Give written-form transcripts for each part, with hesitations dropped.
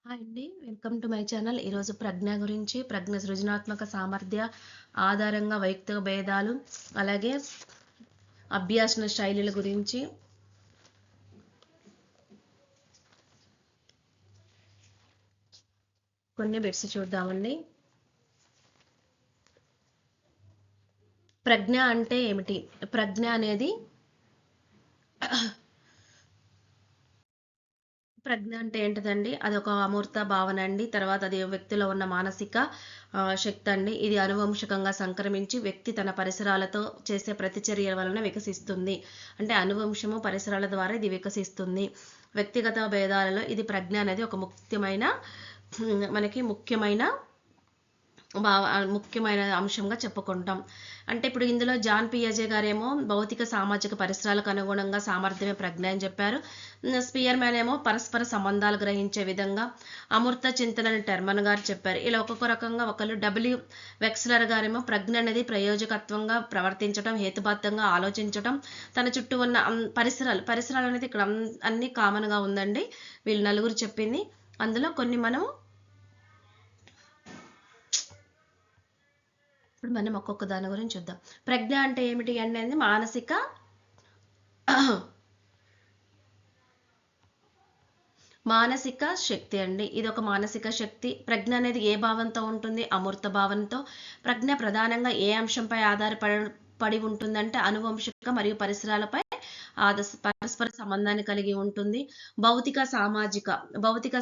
Hi అండి. Welcome to my channel. ఈరోజు ప్రజ్ఞ గురించి, ప్రజ్ఞ సృజనాత్మక సామర్థ్య ఆధారంగా వైయక్తిక భేదాలు, అలాగే అభ్యాసన శైలుల గురించి కొన్ని బిట్స్ చూద్దామండి. ప్రజ్ఞ అంటే ఏమిటి? ప్రజ్ఞ అనేది ప్రజ్ఞ అంటే ఏంటిదండి? అదొక అమూర్త భావన అండి. తర్వాత అది వ్యక్తిలో ఉన్న మానసిక శక్తి అండి. ఇది అనువంశికంగా సంక్రమించి వ్యక్తి తన పరిసరాలతో చేసే ప్రతిచర్య వలన వికసిస్తుంది. అంటే అనువంశము పరిసరాల ద్వారా ఇది వికసిస్తుంది. వ్యక్తిగత భేదాలలో ఇది ప్రజ్ఞ అనేది ఒక మనకి ముఖ్యమైన అంశంగా చెప్పుకుంటాం. అంటే ఇప్పుడు ఇందులో జాన్ పియాజే గారేమో భౌతిక సామాజిక పరిసరాలకు అనుగుణంగా సామర్థ్యమే ప్రజ్ఞ అని చెప్పారు. స్పియర్ మ్యాన్ ఏమో పరస్పర సంబంధాలు గ్రహించే విధంగా అమూర్త చింతన అని టెర్మన్ గారు చెప్పారు. ఇలా ఒక్కొక్క రకంగా ఒకళ్ళు వెక్స్లర్ గారేమో ప్రజ్ఞ అనేది ప్రయోజకత్వంగా ప్రవర్తించడం, హేతుబద్ధంగా ఆలోచించడం, తన చుట్టూ ఉన్న పరిసరాలు అనేది ఇక్కడ అన్ని కామన్గా ఉందండి. వీళ్ళు నలుగురు చెప్పింది. అందులో కొన్ని ఇప్పుడు మనం ఒక్కొక్క దాని గురించి చూద్దాం. ప్రజ్ఞ అంటే ఏమిటి అనేది మానసిక శక్తి అండి. ఇది ఒక మానసిక శక్తి. ప్రజ్ఞ అనేది ఏ భావంతో ఉంటుంది? అమూర్త భావంతో. ప్రజ్ఞ ప్రధానంగా ఏ అంశంపై ఆధారపడి ఉంటుందంటే అనువంశిక మరియు పరిసరాలపై పరస్పర సంబంధాన్ని కలిగి ఉంటుంది. భౌతిక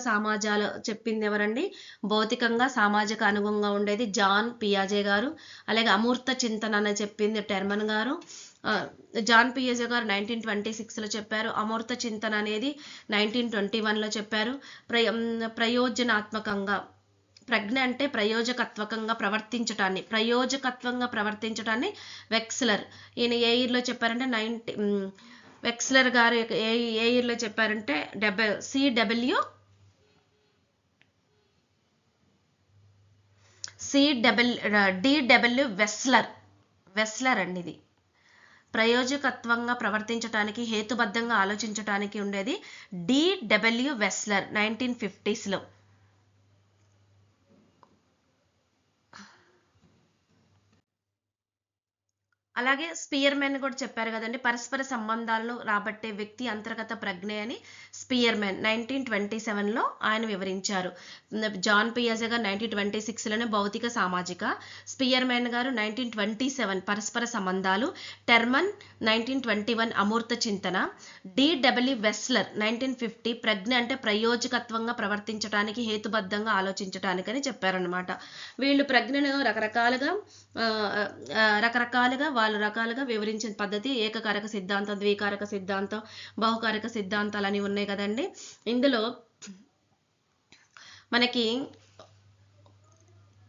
సమాజాలు చెప్పింది ఎవరండి? భౌతికంగా సామాజిక అనుగుణంగా ఉండేది జాన్ పియాజే గారు. అలాగే అమూర్త చింతన అని చెప్పింది టెర్మన్ గారు. జాన్ పియాజే గారు 1926లో చెప్పారు. అమూర్త చింతన అనేది 1921లో చెప్పారు. ప్రయోజనాత్మకంగా ప్రజ్ఞ అంటే ప్రయోజకత్వంగా ప్రవర్తించటాన్ని వెక్స్లర్ ఈయన ఏ ఇయర్లో చెప్పారంటే వెక్స్లర్ గారు ఏ ఇయర్లో చెప్పారంటే డిడబ్ల్యూ వెస్లర్ అండి. ఇది ప్రయోజకత్వంగా ప్రవర్తించటానికి, హేతుబద్ధంగా ఆలోచించటానికి ఉండేది డిడబ్ల్యూ వెస్లర్ 1950స్లో. అలాగే స్పియర్మెన్ కూడా చెప్పారు కదండి, పరస్పర సంబంధాలను రాబట్టే వ్యక్తి అంతర్గత ప్రజ్ఞ అని స్పియర్మెన్ 1927లో ఆయన వివరించారు. జాన్ పియాజే గారు 1926లోనే భౌతిక సామాజిక, స్పియర్మెన్ గారు 1927 పరస్పర సంబంధాలు, టెర్మన్ 1921 అమూర్త చింతన, డిడబ్ల్యూ వెస్లర్ 1950 ప్రజ్ఞ అంటే ప్రయోజకత్వంగా ప్రవర్తించడానికి, హేతుబద్ధంగా ఆలోచించడానికి అని చెప్పారనమాట. వీళ్ళు ప్రజ్ఞను రకరకాలుగా వాళ్ళు రకాలుగా వివరించిన పద్ధతి ఏకకారక సిద్ధాంతం, ద్వికారక సిద్ధాంతం, బహుకారక సిద్ధాంతాలు అని ఉన్నాయి కదండి. ఇందులో మనకి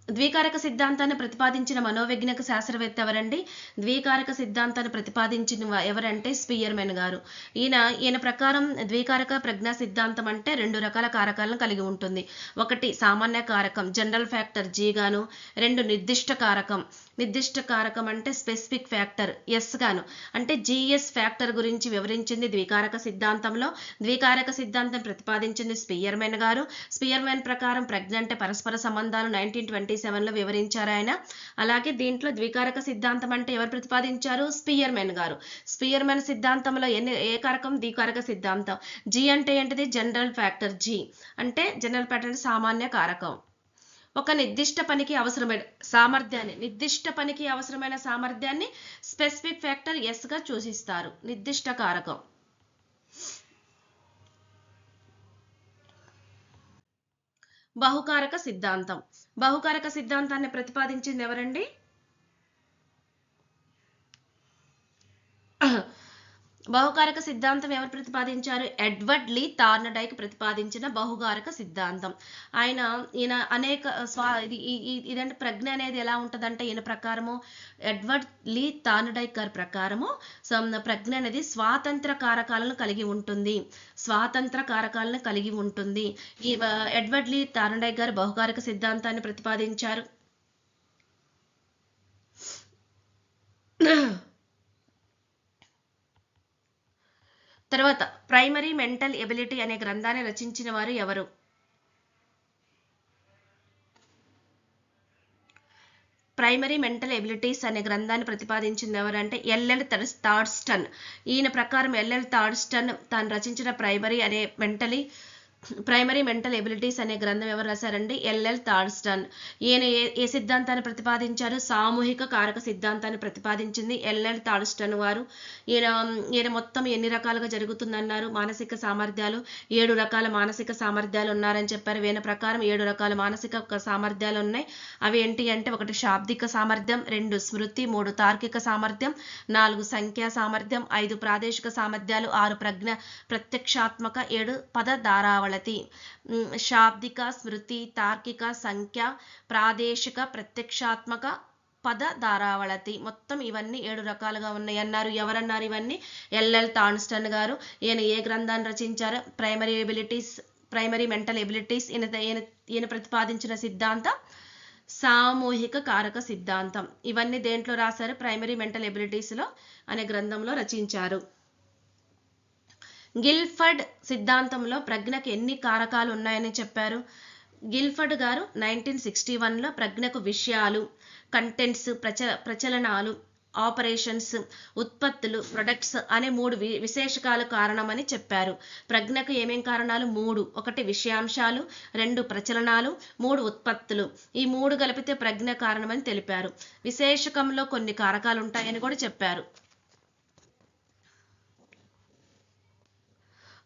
ద్వికారక సిద్ధాంతాన్ని ప్రతిపాదించిన మనోవైజ్ఞానిక శాస్త్రవేత్త ఎవరండి? ద్వికారక సిద్ధాంతాన్ని ప్రతిపాదించిన ఎవరంటే స్పియర్మెన్ గారు. ఈయన ప్రకారం ద్వికారక ప్రజ్ఞా సిద్ధాంతం అంటే 2 రకాల కారకాలను కలిగి ఉంటుంది. ఒకటి సామాన్య కారకం జనరల్ ఫ్యాక్టర్ జీ గాను, 2 నిర్దిష్ట కారకం అంటే స్పెసిఫిక్ ఫ్యాక్టర్ ఎస్ గాను. అంటే జిఎస్ ఫ్యాక్టర్ గురించి వివరించింది ద్వికారక సిద్ధాంతంలో. ద్వికారక సిద్ధాంతం ప్రతిపాదించింది స్పియర్మెన్ గారు. స్పియర్మెన్ ప్రకారం ప్రజ్ఞ అంటే పరస్పర సంబంధాలు 1927లో వివరించారు ఆయన. అలాగే దీంట్లో ద్వికారక సిద్ధాంతం అంటే ఎవరు ప్రతిపాదించారు? స్పియర్మెన్ గారు. స్పియర్మెన్ సిద్ధాంతంలో ఏ కారకం? ద్వికారక సిద్ధాంతం. జీ అంటే ఏంటిది? General factor. జీ అంటే జనరల్ ఫ్యాక్టర్ సామాన్య కారకం. ఒక నిర్దిష్ట పనికి అవసరమైన సామర్థ్యాన్ని స్పెసిఫిక్ ఫ్యాక్టర్ ఎస్ గా సూచిస్తారు. నిర్దిష్ట కారకం. బహుకారక సిద్ధాంతాన్ని ప్రతిపాదించింది ఎవరండి? బహుకారక సిద్ధాంతం ఎవరు ప్రతిపాదించారు? ఎడ్వర్డ్ లీ థార్న్డైక్ ప్రతిపాదించిన బహుకారక సిద్ధాంతం. ఈయన అనేక ఇదంటే ప్రజ్ఞ అనేది ఎలా ఉంటుందంటే, ఈయన ప్రకారము ఎడ్వర్డ్ లీ థార్న్డైక్ గారి ప్రకారము ప్రజ్ఞ అనేది స్వాతంత్ర కారకాలను కలిగి ఉంటుంది. ఈ ఎడ్వర్డ్ లీ థార్న్డైక్ గారు బహుకారక సిద్ధాంతాన్ని ప్రతిపాదించారు. తర్వాత ప్రైమరీ మెంటల్ ఎబిలిటీ అనే గ్రంథాన్ని రచించిన వారు ఎవరు? ప్రైమరీ మెంటల్ ఎబిలిటీస్ అనే గ్రంథాన్ని ప్రతిపాదించింది ఎవరంటే ఎల్ఎల్ థార్స్టన్. ఈయన ప్రకారం ఎల్ఎల్ థార్స్టన్ తాను రచించిన ప్రైమరీ మెంటల్ ఎబిలిటీస్ అనే గ్రంథం ఎవరు రాశారండి? ఎల్ఎల్ థార్స్టన్. ఈయన ఏ సిద్ధాంతాన్ని ప్రతిపాదించారు? సామూహిక కారక సిద్ధాంతాన్ని ప్రతిపాదించింది ఎల్ఎల్ థార్స్టన్ వారు. ఈయన మొత్తం ఎన్ని రకాలుగా జరుగుతుందన్నారు? మానసిక సామర్థ్యాలు 7 రకాల మానసిక సామర్థ్యాలు ఉన్నారని చెప్పారు. ఈయన ప్రకారం 7 రకాల మానసిక సామర్థ్యాలు ఉన్నాయి. అవి ఏంటి అంటే 1 శాబ్దిక సామర్థ్యం, 2 స్మృతి, 3 తార్కిక సామర్థ్యం, 4 సంఖ్యా సామర్థ్యం, 5 ప్రాదేశిక సామర్థ్యాలు, 6 ప్రత్యక్షాత్మక, 7 పద ధారావళి. శాబ్దిక, స్మృతి, తార్కిక, సంఖ్య, ప్రాదేశిక, ప్రత్యక్షాత్మక, పద ధారావళతి. మొత్తం ఇవన్నీ 7 రకాలుగా ఉన్నాయి అన్నారు. ఎవరన్నారు ఇవన్నీ? ఎల్ఎల్ థార్స్టన్ గారు. ఈయన ఏ గ్రంథాన్ని రచించారు? Primary mental abilities. ఈయన ప్రతిపాదించిన సిద్ధాంతం సామూహిక కారక సిద్ధాంతం. ఇవన్నీ దేంట్లో రాశారు? ప్రైమరీ మెంటల్ ఎబిలిటీస్ లో అనే గ్రంథంలో రచించారు. గిల్ఫర్డ్ సిద్ధాంతంలో ప్రజ్ఞకు ఎన్ని కారకాలు ఉన్నాయని చెప్పారు? గిల్ఫర్డ్ గారు 1961లో ప్రజ్ఞకు విషయాలు, కంటెంట్స్, ప్రచలనాలు, ఆపరేషన్స్, ఉత్పత్తులు, ప్రొడక్ట్స్ అనే 3 విశేషకాలు కారణమని చెప్పారు. ప్రజ్ఞకు ఏమేం కారణాలు? 3. 1 విషయాంశాలు, 2 ప్రచలనాలు, 3 ఉత్పత్తులు. ఈ 3 కలిపితే ప్రజ్ఞ కారణమని తెలిపారు. విశేషకంలో కొన్ని కారకాలు ఉంటాయని కూడా చెప్పారు.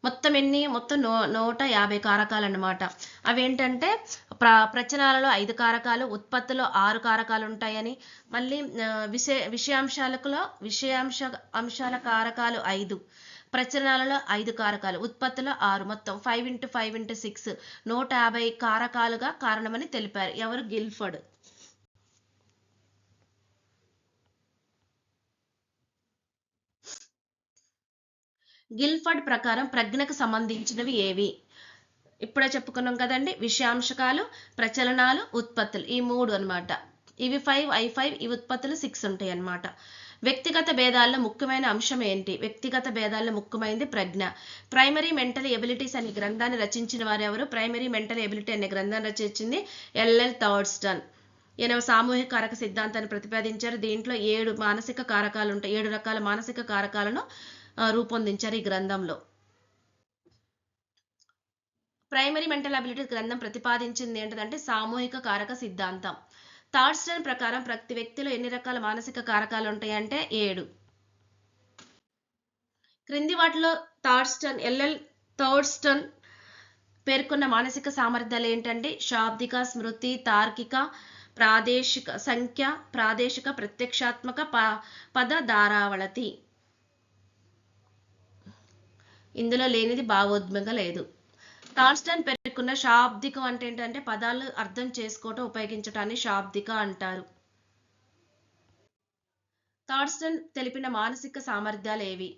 మొత్తం 150 కారకాలు అన్నమాట. అవేంటంటే ప్రచనాలలో 5 కారకాలు, ఉత్పత్తిలో 6 కారకాలు ఉంటాయని, మళ్ళీ అంశాల కారకాలు 5, ప్రచనాలలో 5 కారకాలు, ఉత్పత్తిలో 6, మొత్తం 5 × 5 × 6 150 కారకాలుగా కారణమని తెలిపారు. ఎవరు? గిల్ఫర్డ్. గిల్ఫర్డ్ ప్రకారం ప్రజ్ఞకు సంబంధించినవి ఏవి? ఇప్పుడే చెప్పుకున్నాం కదండి, విషయాంశకాలు, ప్రచలనాలు, ఉత్పత్తులు, ఈ 3 అన్నమాట. ఇవి 5, అవి 5, ఈ ఉత్పత్తులు 6 ఉంటాయి అన్నమాట. వ్యక్తిగత భేదాల్లో ముఖ్యమైన అంశం ఏంటి? వ్యక్తిగత భేదాల్లో ముఖ్యమైనది ప్రజ్ఞ. ప్రైమరీ మెంటల్ ఎబిలిటీస్ అనే గ్రంథాన్ని రచించిన వారు ఎవరు? ప్రైమరీ మెంటల్ ఎబిలిటీ అనే గ్రంథాన్ని రచించింది ఎల్ఎల్ థార్స్టన్. ఈయన సామూహిక కారక సిద్ధాంతాన్ని ప్రతిపాదించారు. దీంట్లో 7 మానసిక కారకాలు ఉంటాయి. 7 రకాల మానసిక కారకాలను రూపొందించారు ఈ గ్రంథంలో. ప్రైమరీ మెంటల్ అబిలిటీ గ్రంథం ప్రతిపాదించింది ఏంటంటే సామూహిక కారక సిద్ధాంతం. థార్స్టన్ ప్రకారం ప్రతి వ్యక్తిలో ఎన్ని రకాల మానసిక కారకాలు ఉంటాయంటే 7. క్రింది వాటిలో ఎల్ఎల్ థార్స్టన్ పేర్కొన్న మానసిక సామర్థ్యాలు ఏంటంటే శాబ్దిక, స్మృతి, తార్కిక, ప్రాదేశిక, సంఖ్య, ప్రాదేశిక, ప్రత్యక్షాత్మక, పద ధారావళతి. ఇందులో లేనిది భావోద్వేగం లేదు. థార్స్టన్ పేర్కొన్న శాబ్దికం అంటే ఏంటంటే పదాలు అర్థం చేసుకోవటం, ఉపయోగించటాన్ని శాబ్దిక అంటారు. థార్స్టన్ తెలిపిన మానసిక సామర్థ్యాలు ఏవి?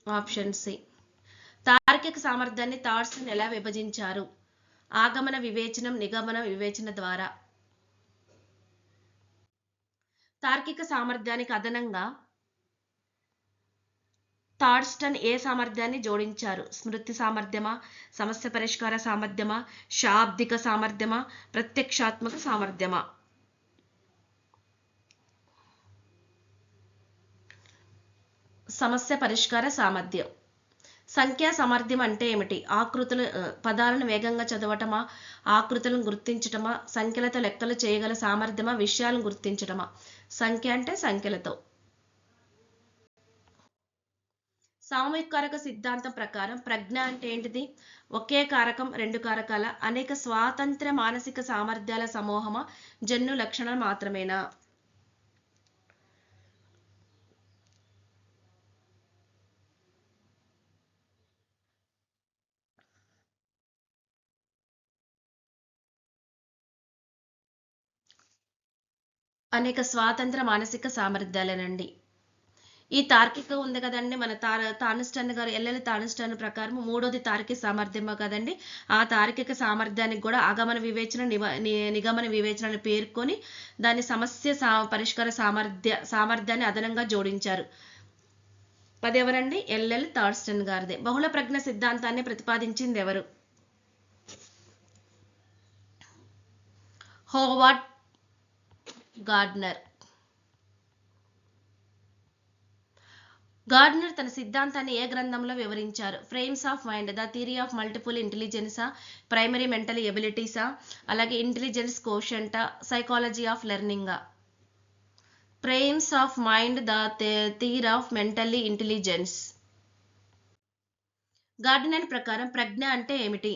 Option C. తార్కిక సామర్థ్యాన్ని థార్స్టన్ ఎలా విభజించారు? ఆగమన వివేచనం, నిగమన వివేచన ద్వారా. తార్కిక సామర్థ్యానికి అదనంగా థార్స్టన్ ఏ సామర్థ్యాన్ని జోడించారు? స్మృతి సామర్థ్యమా, సమస్య పరిష్కార సామర్థ్యమా, శాబ్దిక సామర్థ్యమా, ప్రత్యక్షాత్మక సామర్థ్యమా? సమస్య పరిష్కార సామర్థ్యం. సంఖ్యా సామర్థ్యం అంటే ఏమిటి? పదాలను వేగంగా చదవటమా, ఆకృతులను గుర్తించటమా, సంఖ్యలతో లెక్కలు చేయగల సామర్థ్యమా, విషయాలను గుర్తించటమా? సంఖ్య అంటే సంఖ్యలతో. సామూహిక కారక సిద్ధాంతం ప్రకారం ప్రజ్ఞ అంటే ఏంటిది? ఒకే కారకం, 2 కారకాల, అనేక స్వాతంత్ర మానసిక సామర్థ్యాల సమూహమా, జన్యు లక్షణాలు మాత్రమేనా? అనేక స్వాతంత్ర మానసిక సామర్థ్యాలేనండి. ఈ తార్కిక ఉంది కదండి, మన థార్స్టన్ గారు ఎల్ఎల్ థార్స్టన్ ప్రకారం 3వది తార్కిక సామర్థ్యమా కదండి. ఆ తార్కిక సామర్థ్యానికి కూడా ఆగమన వివేచన, నిగమన వివేచనను పేర్కొని దాని సమస్య పరిష్కార సామర్థ్యాన్ని అదనంగా జోడించారు. అదెవరండి? ఎల్ఎల్ థార్స్టన్ గారిదే. బహుళ ప్రజ్ఞ సిద్ధాంతాన్ని ప్రతిపాదించింది ఎవరు? Howard Gardner. గార్డ్నర్ తన సిద్ధాంతాన్ని ఏ గ్రంథంలో వివరించారు? Frames of mind, the theory of multiple ఇంటెలిజెన్సా, ప్రైమరీ మెంటల్ ఎబిలిటీసా, అలాగే ఇంటెలిజెన్స్ కోషంటా, సైకాలజీ ఆఫ్ లెర్నింగా? Frames of mind, the theory of mentally intelligence. Gardner ప్రకారం ప్రజ్ఞ అంటే ఏమిటి?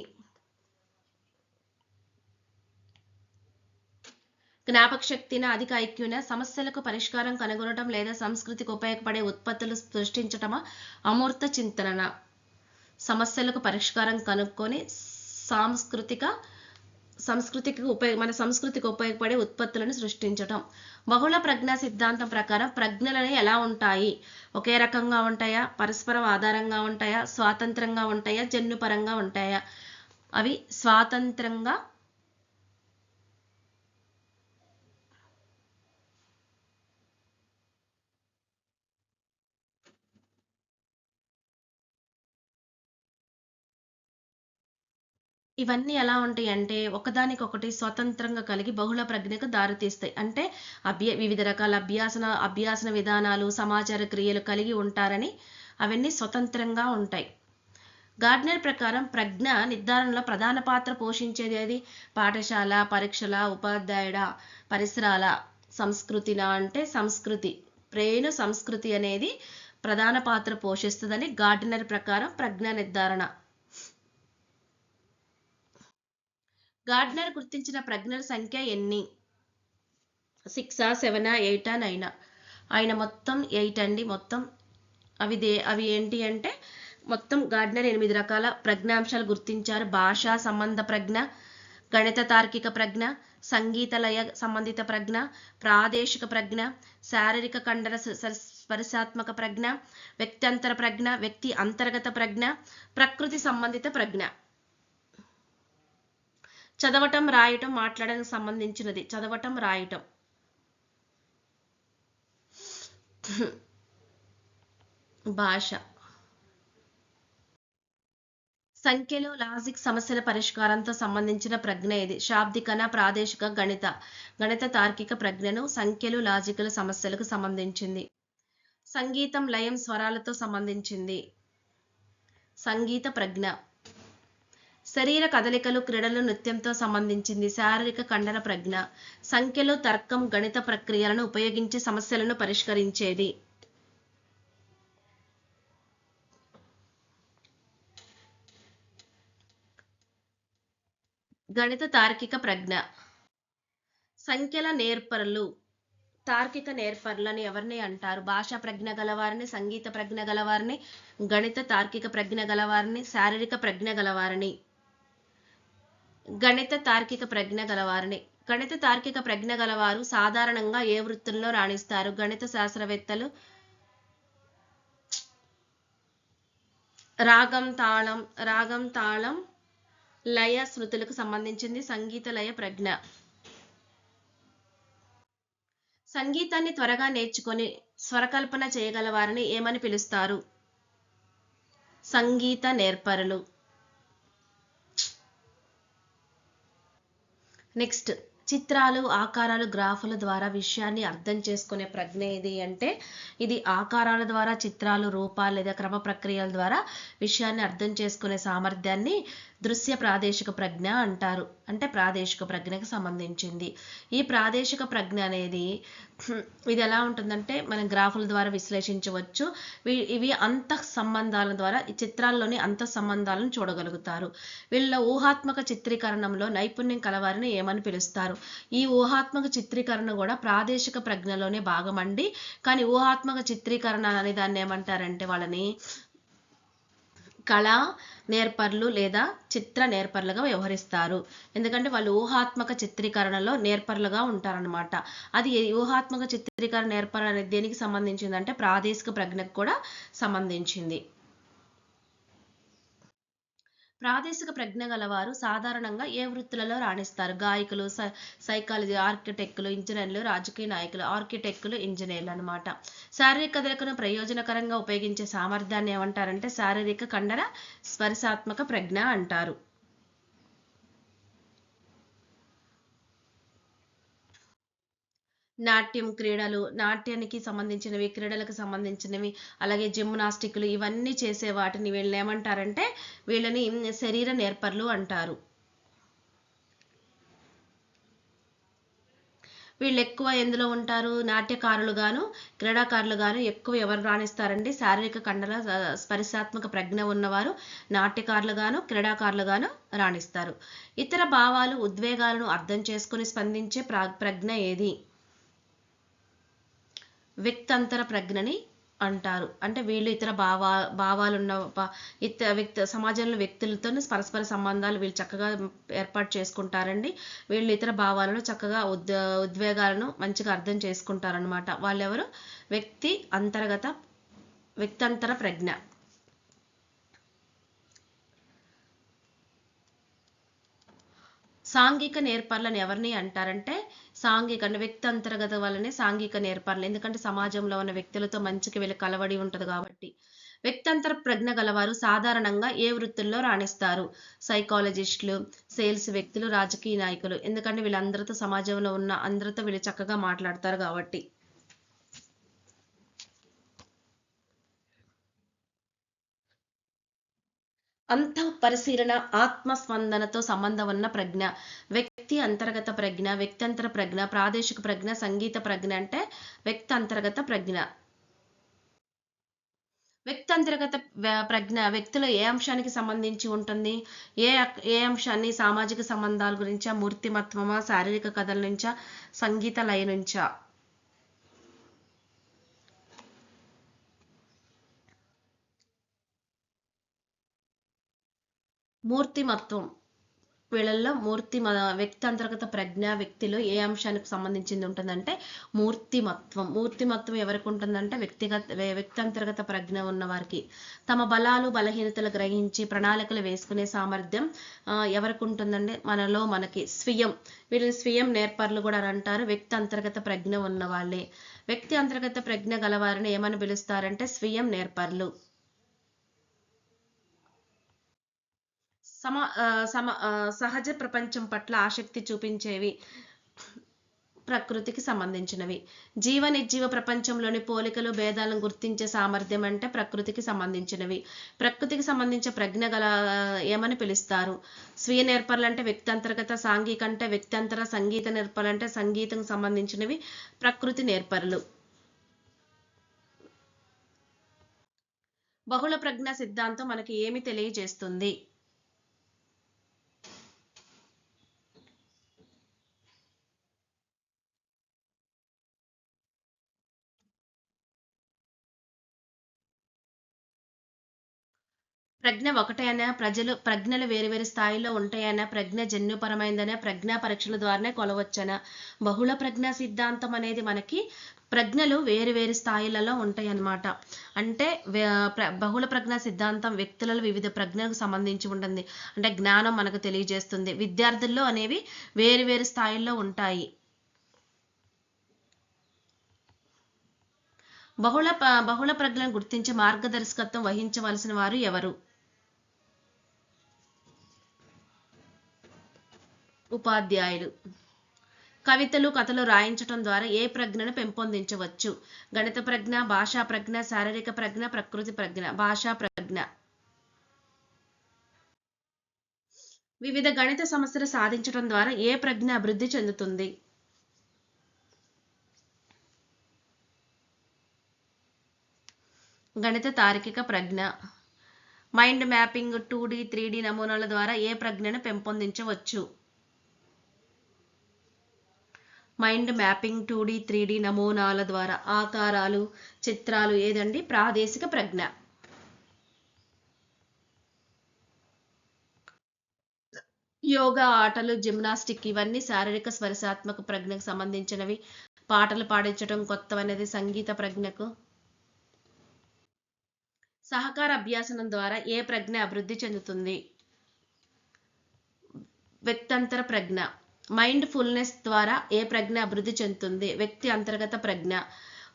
జ్ఞాపక శక్తిన, అధిక ఐక్యూన, సమస్యలకు పరిష్కారం కనుగొనటం లేదా సంస్కృతికి ఉపయోగపడే ఉత్పత్తులు సృష్టించటమా, అమూర్త చింతన? సమస్యలకు పరిష్కారం కనుక్కొని మన సంస్కృతికి ఉపయోగపడే ఉత్పత్తులను సృష్టించటం. బహుళ ప్రజ్ఞా సిద్ధాంతం ప్రకారం ప్రజ్ఞలని ఎలా ఉంటాయి? ఒకే రకంగా ఉంటాయా, పరస్పరం ఆధారంగా ఉంటాయా, స్వాతంత్రంగా ఉంటాయా, జన్యుపరంగా ఉంటాయా? అవి స్వాతంత్రంగా. ఇవన్నీ ఎలా ఉంటాయి అంటే ఒకదానికొకటి స్వతంత్రంగా కలిగి బహుళ ప్రజ్ఞకు దారితీస్తాయి. అంటే వివిధ రకాల అభ్యాసన విధానాలు, సమాచార క్రియలు కలిగి ఉంటారని అవన్నీ స్వతంత్రంగా ఉంటాయి. గార్డ్నర్ ప్రకారం ప్రజ్ఞ నిర్ధారణలో ప్రధాన పాత్ర పోషించేది ఏది? పాఠశాల, పరీక్షల, ఉపాధ్యాయుడ, పరిసరాల, సంస్కృతిన అంటే సంస్కృతి, సంస్కృతి అనేది ప్రధాన పాత్ర పోషిస్తుందని గార్డ్నర్ ప్రకారం ప్రజ్ఞ నిర్ధారణ. గార్డ్నర్ గుర్తించిన ప్రజ్ఞల సంఖ్య ఎన్ని? 6, 7, 8, 9? ఆయన మొత్తం 8 అండి. మొత్తం అవి ఏంటి అంటే మొత్తం గార్డ్నర్ 8 రకాల ప్రజ్ఞాంశాలు గుర్తించారు. భాషా సంబంధ ప్రజ్ఞ, గణిత తార్కిక ప్రజ్ఞ, సంగీత లయ సంబంధిత ప్రజ్ఞ, ప్రాదేశిక ప్రజ్ఞ, శారీరక కండర స్పర్శాత్మక ప్రజ్ఞ, వ్యక్త్యంతర ప్రజ్ఞ, వ్యక్తి అంతర్గత ప్రజ్ఞ, ప్రకృతి సంబంధిత ప్రజ్ఞ. చదవటం, రాయటం, మాట్లాడడానికి సంబంధించినది. చదవటం, రాయటం. భాష. సంఖ్యలు, లాజిక్ సమస్యల పరిష్కారంతో సంబంధించిన ప్రజ్ఞ ఇది. శాబ్దికన, ప్రాదేశిక, గణిత తార్కిక ప్రజ్ఞను సంఖ్యలు, లాజికల్ సమస్యలకు సంబంధించింది. సంగీతం, లయం, స్వరాలతో సంబంధించింది. సంగీత ప్రజ్ఞ. శరీర కదలికలు, క్రీడలు, నృత్యంతో సంబంధించింది. శారీరక కండర ప్రజ్ఞ. సంఖ్యలు, తర్కం, గణిత ప్రక్రియలను ఉపయోగించి సమస్యలను పరిష్కరించేది. గణిత తార్కిక ప్రజ్ఞ. సంఖ్యల నేర్పరులు, తార్కిక నేర్పరులు అని ఎవరిని అంటారు? భాషా ప్రజ్ఞ గలవారిని, సంగీత ప్రజ్ఞ గలవారిని, గణిత తార్కిక ప్రజ్ఞ గలవారిని, శారీరక ప్రజ్ఞ గలవారిని. గణిత తార్కిక ప్రజ్ఞ గలవారిని. గణిత తార్కిక ప్రజ్ఞ గలవారు సాధారణంగా ఏ వృత్తుల్లో రాణిస్తారు? గణిత శాస్త్రవేత్తలు. రాగం తాళం లయ శృతులకు సంబంధించింది. సంగీత లయ ప్రజ్ఞ. సంగీతాన్ని త్వరగా నేర్చుకొని స్వరకల్పన చేయగల వారిని ఏమని పిలుస్తారు? సంగీత నేర్పరులు. నెక్స్ట్, చిత్రాలు, ఆకారాలు, గ్రాఫుల ద్వారా విషయాన్ని అర్థం చేసుకునే ప్రజ్ఞ ఏది అంటే ఇది ఆకారాల ద్వారా, చిత్రాలు, రూపాలు లేదా క్రమ ప్రక్రియల ద్వారా విషయాన్ని అర్థం చేసుకునే సామర్థ్యాన్ని దృశ్య ప్రాదేశిక ప్రజ్ఞ అంటారు. అంటే ప్రాదేశిక ప్రజ్ఞకు సంబంధించింది. ఈ ప్రాదేశిక ప్రజ్ఞ అనేది ఇది ఎలా ఉంటుందంటే మనం గ్రాఫుల ద్వారా విశ్లేషించవచ్చు. ఇవి అంతః సంబంధాల ద్వారా ఈ చిత్రాల్లోని అంతః సంబంధాలను చూడగలుగుతారు. వీళ్ళ ఊహాత్మక చిత్రీకరణంలో నైపుణ్యం కలవారిని ఏమని పిలుస్తారు? ఈ ఊహాత్మక చిత్రీకరణ కూడా ప్రాదేశిక ప్రజ్ఞలోనే భాగం అండి. కానీ ఊహాత్మక చిత్రీకరణ అనే దాన్ని ఏమంటారంటే వాళ్ళని కళా నేర్పర్లు లేదా చిత్ర నేర్పర్లుగా వ్యవహరిస్తారు. ఎందుకంటే వాళ్ళు ఊహాత్మక చిత్రీకరణలో నేర్పర్లుగా ఉంటారనమాట. అది ఊహాత్మక చిత్రీకరణ నేర్పర్ అనేది దేనికి సంబంధించిందంటే ప్రాదేశిక ప్రజ్ఞకు కూడా సంబంధించింది. ప్రాదేశిక ప్రజ్ఞ గలవారు సాధారణంగా ఏ వృత్తులలో రాణిస్తారు? గాయకులు, సైకాలజీ, ఆర్కిటెక్టులు, ఇంజనీర్లు, రాజకీయ నాయకులు. ఆర్కిటెక్టులు, ఇంజనీర్లు అనమాట. శారీరక కదలికను ప్రయోజనకరంగా ఉపయోగించే సామర్థ్యాన్ని ఏమంటారంటే శారీరక కండర స్పర్శాత్మక ప్రజ్ఞ అంటారు. నాట్యం క్రీడలు, నాట్యానికి సంబంధించినవి, క్రీడలకు సంబంధించినవి, అలాగే జిమ్నాస్టిక్‌లు ఇవన్నీ చేసే వాటిని వీళ్ళనేమంటారంటే, వీళ్ళని శరీర నేర్పరులు అంటారు. వీళ్ళు ఎక్కువ ఎందులో ఉంటారు? నాట్యకారులుగాను, క్రీడాకారులుగాను ఎక్కువ ఎవరు రాణిస్తారండి? శారీరక కండర స్పరిశాత్మక ప్రజ్ఞ ఉన్నవారు నాట్యకారులుగాను, క్రీడాకారులుగాను రాణిస్తారు. ఇతర భావాలు, ఉద్వేగాలను అర్థం చేసుకుని స్పందించే ప్రజ్ఞ ఏది? వ్యక్తంతర ప్రజ్ఞని అంటారు. అంటే వీళ్ళు ఇతర భావాలున్న సమాజంలో వ్యక్తులతో పరస్పర సంబంధాలు వీళ్ళు చక్కగా ఏర్పాటు చేసుకుంటారండి. వీళ్ళు ఇతర భావాలను చక్కగా ఉద్వేగాలను మంచిగా అర్థం చేసుకుంటారనమాట. వాళ్ళెవరు? వ్యక్తంతర ప్రజ్ఞ. సాంఘిక నేర్పరులను ఎవరిని అంటారంటే, వ్యక్తి అంతర్గత వల్లనే సాంఘిక నేర్పరులు. ఎందుకంటే సమాజంలో ఉన్న వ్యక్తులతో మంచికి వీళ్ళు కలవడి ఉంటది కాబట్టి. వ్యక్తంతర ప్రజ్ఞ గలవారు సాధారణంగా ఏ వృత్తుల్లో రాణిస్తారు? సైకాలజిస్టులు, సేల్స్ వ్యక్తులు, రాజకీయ నాయకులు. ఎందుకంటే వీళ్ళందరితో సమాజంలో ఉన్న అందరితో వీళ్ళు చక్కగా మాట్లాడతారు కాబట్టి. అంతఃపరిశీలన, ఆత్మస్పందనతో సంబంధం ఉన్న ప్రజ్ఞ. వ్యక్తి అంతర్గత ప్రజ్ఞ, వ్యక్తంతర ప్రజ్ఞ, ప్రాదేశిక ప్రజ్ఞ, సంగీత ప్రజ్ఞ అంటే వ్యక్తి అంతర్గత ప్రజ్ఞ. వ్యక్తంతర్గత ప్రజ్ఞ వ్యక్తిలో ఏ అంశానికి సంబంధించి ఉంటుంది? ఏ అంశాన్ని? సామాజిక సంబంధాల గురించా, మూర్తిమత్వమా, శారీరక కథల నుంచా, సంగీత లయ నుంచా? మూర్తిమత్వం. వీళ్ళల్లో వ్యక్తి అంతర్గత ప్రజ్ఞ వ్యక్తిలో ఏ అంశానికి సంబంధించింది ఉంటుందంటే మూర్తిమత్వం. మూర్తిమత్వం ఎవరికి ఉంటుందంటే వ్యక్తి అంతర్గత ప్రజ్ఞ ఉన్న వారికి. తమ బలాలు బలహీనతలు గ్రహించి ప్రణాళికలు వేసుకునే సామర్థ్యం ఎవరికి ఉంటుందండి? మనకి స్వీయం. వీళ్ళని స్వీయం నేర్పరులు కూడా అంటారు. వ్యక్తి అంతర్గత ప్రజ్ఞ ఉన్న వాళ్ళే. వ్యక్తి అంతర్గత ప్రజ్ఞ గలవారిని ఏమని పిలుస్తారంటే స్వీయం నేర్పరులు. సహజ ప్రపంచం పట్ల ఆసక్తి చూపించేవి ప్రకృతికి సంబంధించినవి. నిర్జీవ ప్రపంచంలోని పోలికలు భేదాలను గుర్తించే సామర్థ్యం అంటే ప్రకృతికి సంబంధించినవి. ప్రకృతికి సంబంధించిన ప్రజ్ఞ గల ఏమని పిలుస్తారు? స్వీయ నేర్పరులు అంటే వ్యక్తి అంతర్గత, సాంఘిక అంటే వ్యక్తంతర, సంగీత నేర్పరులు అంటే సంగీతం సంబంధించినవి, ప్రకృతి నేర్పరులు. బహుళ ప్రజ్ఞ సిద్ధాంతం మనకి ఏమి తెలియజేస్తుంది? ప్రజ్ఞ ఒకటేనా? ప్రజ్ఞలు వేరు స్థాయిలో ఉంటాయనా? ప్రజ్ఞ జన్యుపరమైందనే? ప్రజ్ఞా పరీక్షల ద్వారానే కొలవచ్చనా? బహుళ ప్రజ్ఞా సిద్ధాంతం అనేది మనకి ప్రజ్ఞలు వేరు స్థాయిలలో ఉంటాయి అన్నమాట. అంటే బహుళ ప్రజ్ఞా సిద్ధాంతం వ్యక్తులలో వివిధ ప్రజ్ఞలకు సంబంధించి ఉంటుంది. అంటే జ్ఞానం మనకు తెలియజేస్తుంది. విద్యార్థుల్లో అనేవి వేరు స్థాయిల్లో ఉంటాయి. బహుళ ప్రజ్ఞలను గుర్తించి మార్గదర్శకత్వం వహించవలసిన వారు ఎవరు? ఉపాధ్యాయులు. కవితలు, కథలు రాయించటం ద్వారా ఏ ప్రజ్ఞను పెంపొందించవచ్చు? గణిత ప్రజ్ఞ, భాషా ప్రజ్ఞ, శారీరక ప్రజ్ఞ, ప్రకృతి ప్రజ్ఞ. భాషా ప్రజ్ఞ. వివిధ గణిత సమస్యలు సాధించటం ద్వారా ఏ ప్రజ్ఞ అభివృద్ధి చెందుతుంది? గణిత తార్కిక ప్రజ్ఞ. మైండ్ మ్యాపింగ్, 2D 3D నమూనాల ద్వారా ఏ ప్రజ్ఞను పెంపొందించవచ్చు? మైండ్ మ్యాపింగ్, 2D 3D నమూనాల ద్వారా ఆకారాలు, చిత్రాలు ఏదండి? ప్రాదేశిక ప్రజ్ఞ. యోగా, ఆటలు, జిమ్నాస్టిక్ ఇవన్నీ శారీరక స్పరిశాత్మక ప్రజ్ఞకు సంబంధించినవి. పాటలు పాడించడం కొత్తవనేది సంగీత ప్రజ్ఞకు. సహకార అభ్యాసనం ద్వారా ఏ ప్రజ్ఞ అభివృద్ధి చెందుతుంది? వ్యక్తంతర ప్రజ్ఞ. మైండ్ ఫుల్నెస్ ద్వారా ఏ ప్రజ్ఞ అభివృద్ధి చెందుతుంది? వ్యక్తి అంతర్గత ప్రజ్ఞ.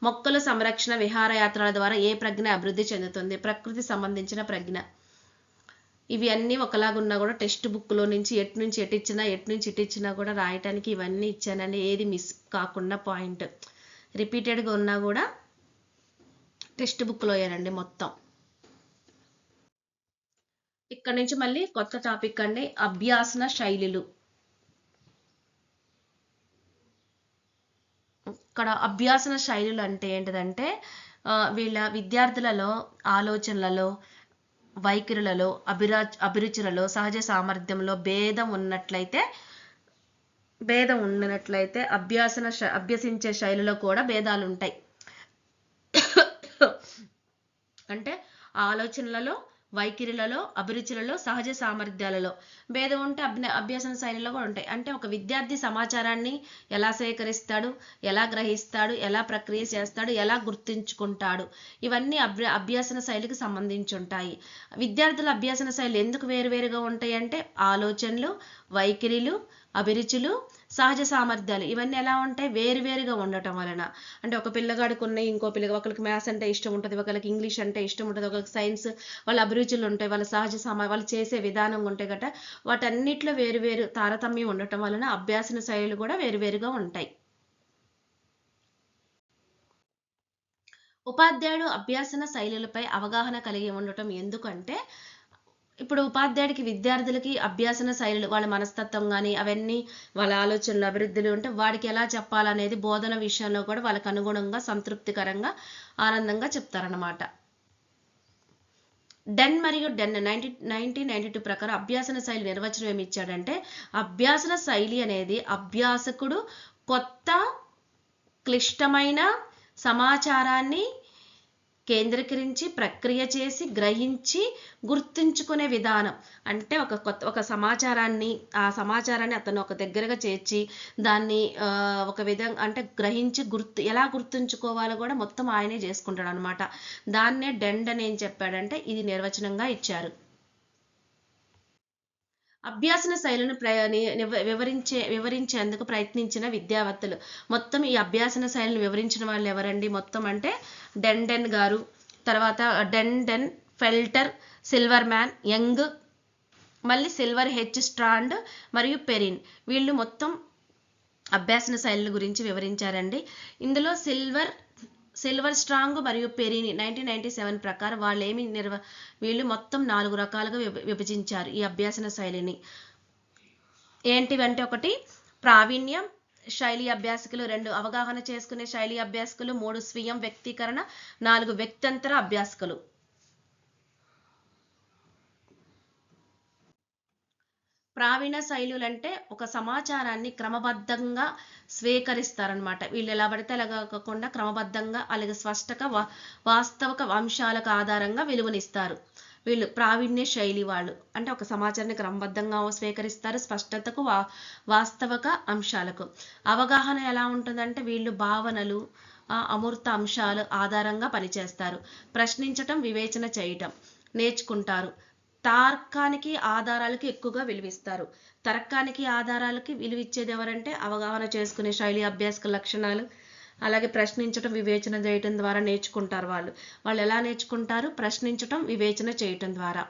మొక్కల సంరక్షణ, విహారయాత్రల ద్వారా ఏ ప్రజ్ఞ అభివృద్ధి చెందుతుంది? ప్రకృతి సంబంధించిన ప్రజ్ఞ. ఇవి అన్నీ ఒకలాగున్నా కూడా టెక్స్ట్ బుక్లో నుంచి ఎటు నుంచి ఇటు ఇచ్చినా కూడా రాయటానికి ఇవన్నీ ఇచ్చానండి. ఏది మిస్ కాకుండా పాయింట్ రిపీటెడ్గా ఉన్నా కూడా టెక్స్ట్ బుక్లో ఏనండి మొత్తం. ఇక్కడ నుంచి మళ్ళీ కొత్త టాపిక్ అండి, అభ్యాసన శైలులు. ఇక్కడ అభ్యాసన శైలులు అంటే ఏంటిదంటే వీళ్ళ విద్యార్థులలో ఆలోచనలలో, వైఖరులలో, అభిరుచులలో, సహజ సామర్థ్యంలో భేదం ఉన్నట్లయితే అభ్యసించే శైలిలో కూడా భేదాలు ఉంటాయి. అంటే ఆలోచనలలో, వైఖరిలలో, అభిరుచులలో, సహజ సామర్థ్యాలలో భేదం ఉంటే అభ్యాసన శైలిలో కూడా ఉంటాయి. అంటే ఒక విద్యార్థి సమాచారాన్ని ఎలా సేకరిస్తాడు, ఎలా గ్రహిస్తాడు, ఎలా ప్రక్రియ చేస్తాడు, ఎలా గుర్తుంచుకుంటాడు, ఇవన్నీ అభ్యాసన శైలికి సంబంధించి ఉంటాయి. విద్యార్థుల అభ్యాసన శైలి ఎందుకు వేరువేరుగా ఉంటాయి అంటే ఆలోచనలు, వైఖరిలు, అభిరుచులు, సహజ సామర్థ్యాలు ఇవన్నీ ఎలా ఉంటాయి, వేరువేరుగా ఉండటం వలన. అంటే ఒక పిల్లగాడికి ఉన్నాయి, ఒకరికి మ్యాథ్స్ అంటే ఇష్టం ఉంటుంది, ఒకరికి ఇంగ్లీష్ అంటే ఇష్టం ఉంటుంది, ఒకరికి సైన్స్, వాళ్ళ అభిరుచులు ఉంటాయి, వాళ్ళ వాళ్ళు చేసే విధానం ఉంటాయి గట, వాటన్నిటిలో వేరువేరు తారతమ్యం ఉండటం వలన అభ్యాసన శైలులు కూడా వేరువేరుగా ఉంటాయి. ఉపాధ్యాయుడు అభ్యాసన శైలులపై అవగాహన కలిగి ఉండటం ఎందుకంటే ఇప్పుడు ఉపాధ్యాయుడికి విద్యార్థులకి అభ్యాసన శైలులు, వాళ్ళ మనస్తత్వం కానీ అవన్నీ వాళ్ళ ఆలోచనలు, అభివృద్ధులు ఉంటే వాడికి ఎలా చెప్పాలనేది బోధన విషయంలో కూడా వాళ్ళకు అనుగుణంగా సంతృప్తికరంగా ఆనందంగా చెప్తారన్నమాట. డెన్ మరియు 1992 ప్రకారం అభ్యాసన శైలి నిర్వచనం ఏమి ఇచ్చాడంటే అభ్యాసన శైలి అనేది అభ్యాసకుడు కొత్త క్లిష్టమైన సమాచారాన్ని కేంద్రీకరించి ప్రక్రియ చేసి గ్రహించి గుర్తుంచుకునే విధానం. అంటే ఒక సమాచారాన్ని అతను ఒక దగ్గరగా చేర్చి దాన్ని ఒక విధంగా అంటే గ్రహించి ఎలా గుర్తుంచుకోవాలో కూడా మొత్తం ఆయనే చేసుకుంటాడు అనమాట. దాన్నే డెండ్ అని ఏం చెప్పాడంటే ఇది నిర్వచనంగా ఇచ్చారు. అభ్యాసన శైలిని వివరించేందుకు ప్రయత్నించిన విద్యావేత్తలు. మొత్తం ఈ అభ్యాసన శైలిని వివరించిన వాళ్ళు ఎవరండి మొత్తం అంటే డెండెన్ గారు, తర్వాత డెండెన్, ఫెల్టర్, సిల్వర్ మ్యాన్, యంగ్, మళ్ళీ సిల్వర్ హెచ్ స్ట్రాండ్ మరియు పెరిన్, వీళ్ళు మొత్తం అభ్యాసన శైలుల గురించి వివరించారండి. ఇందులో సిల్వర్ స్ట్రాంగ్ మరియు పెరిని 1997 ప్రకారం వీళ్ళు మొత్తం 4 రకాలుగా విభజించారు ఈ అభ్యాసన శైలిని. ఏంటివంటే 1 ప్రావీణ్యం శైలి అభ్యాసకులు, 2 అవగాహన చేసుకునే శైలి అభ్యాసకులు, 3 స్వీయం వ్యక్తీకరణ, 4 వ్యక్తంతర అభ్యాసకులు. ప్రావీణ శైలులు అంటే ఒక సమాచారాన్ని క్రమబద్ధంగా స్వీకరిస్తారనమాట. వీళ్ళు ఎలా పడితే అలాగా కాకుండా క్రమబద్ధంగా అలాగే స్పష్టక వాస్తవిక అంశాలకు ఆధారంగా విలువనిస్తారు. వీళ్ళు ప్రావీణ్య శైలి వాళ్ళు. అంటే ఒక సమాచారాన్ని క్రమబద్ధంగా స్వీకరిస్తారు, స్పష్టతకు వాస్తవిక అంశాలకు. అవగాహన ఎలా ఉంటుందంటే వీళ్ళు భావనలు, అమూర్త అంశాలు ఆధారంగా పనిచేస్తారు. ప్రశ్నించటం, వివేచన చేయటం నేర్చుకుంటారు. తర్కానికి ఆధారాలకి ఎక్కువగా విలువిస్తారు. తర్కానికి ఆధారాలకి విలువిచ్చేది ఎవరంటే అవగాహన చేసుకునే శైలి అభ్యాసక లక్షణాలు, అలాగే ప్రశ్నించటం, వివేచన చేయటం ద్వారా నేర్చుకుంటారు. వాళ్ళు ఎలా నేర్చుకుంటారు, ప్రశ్నించటం, వివేచన చేయటం ద్వారా.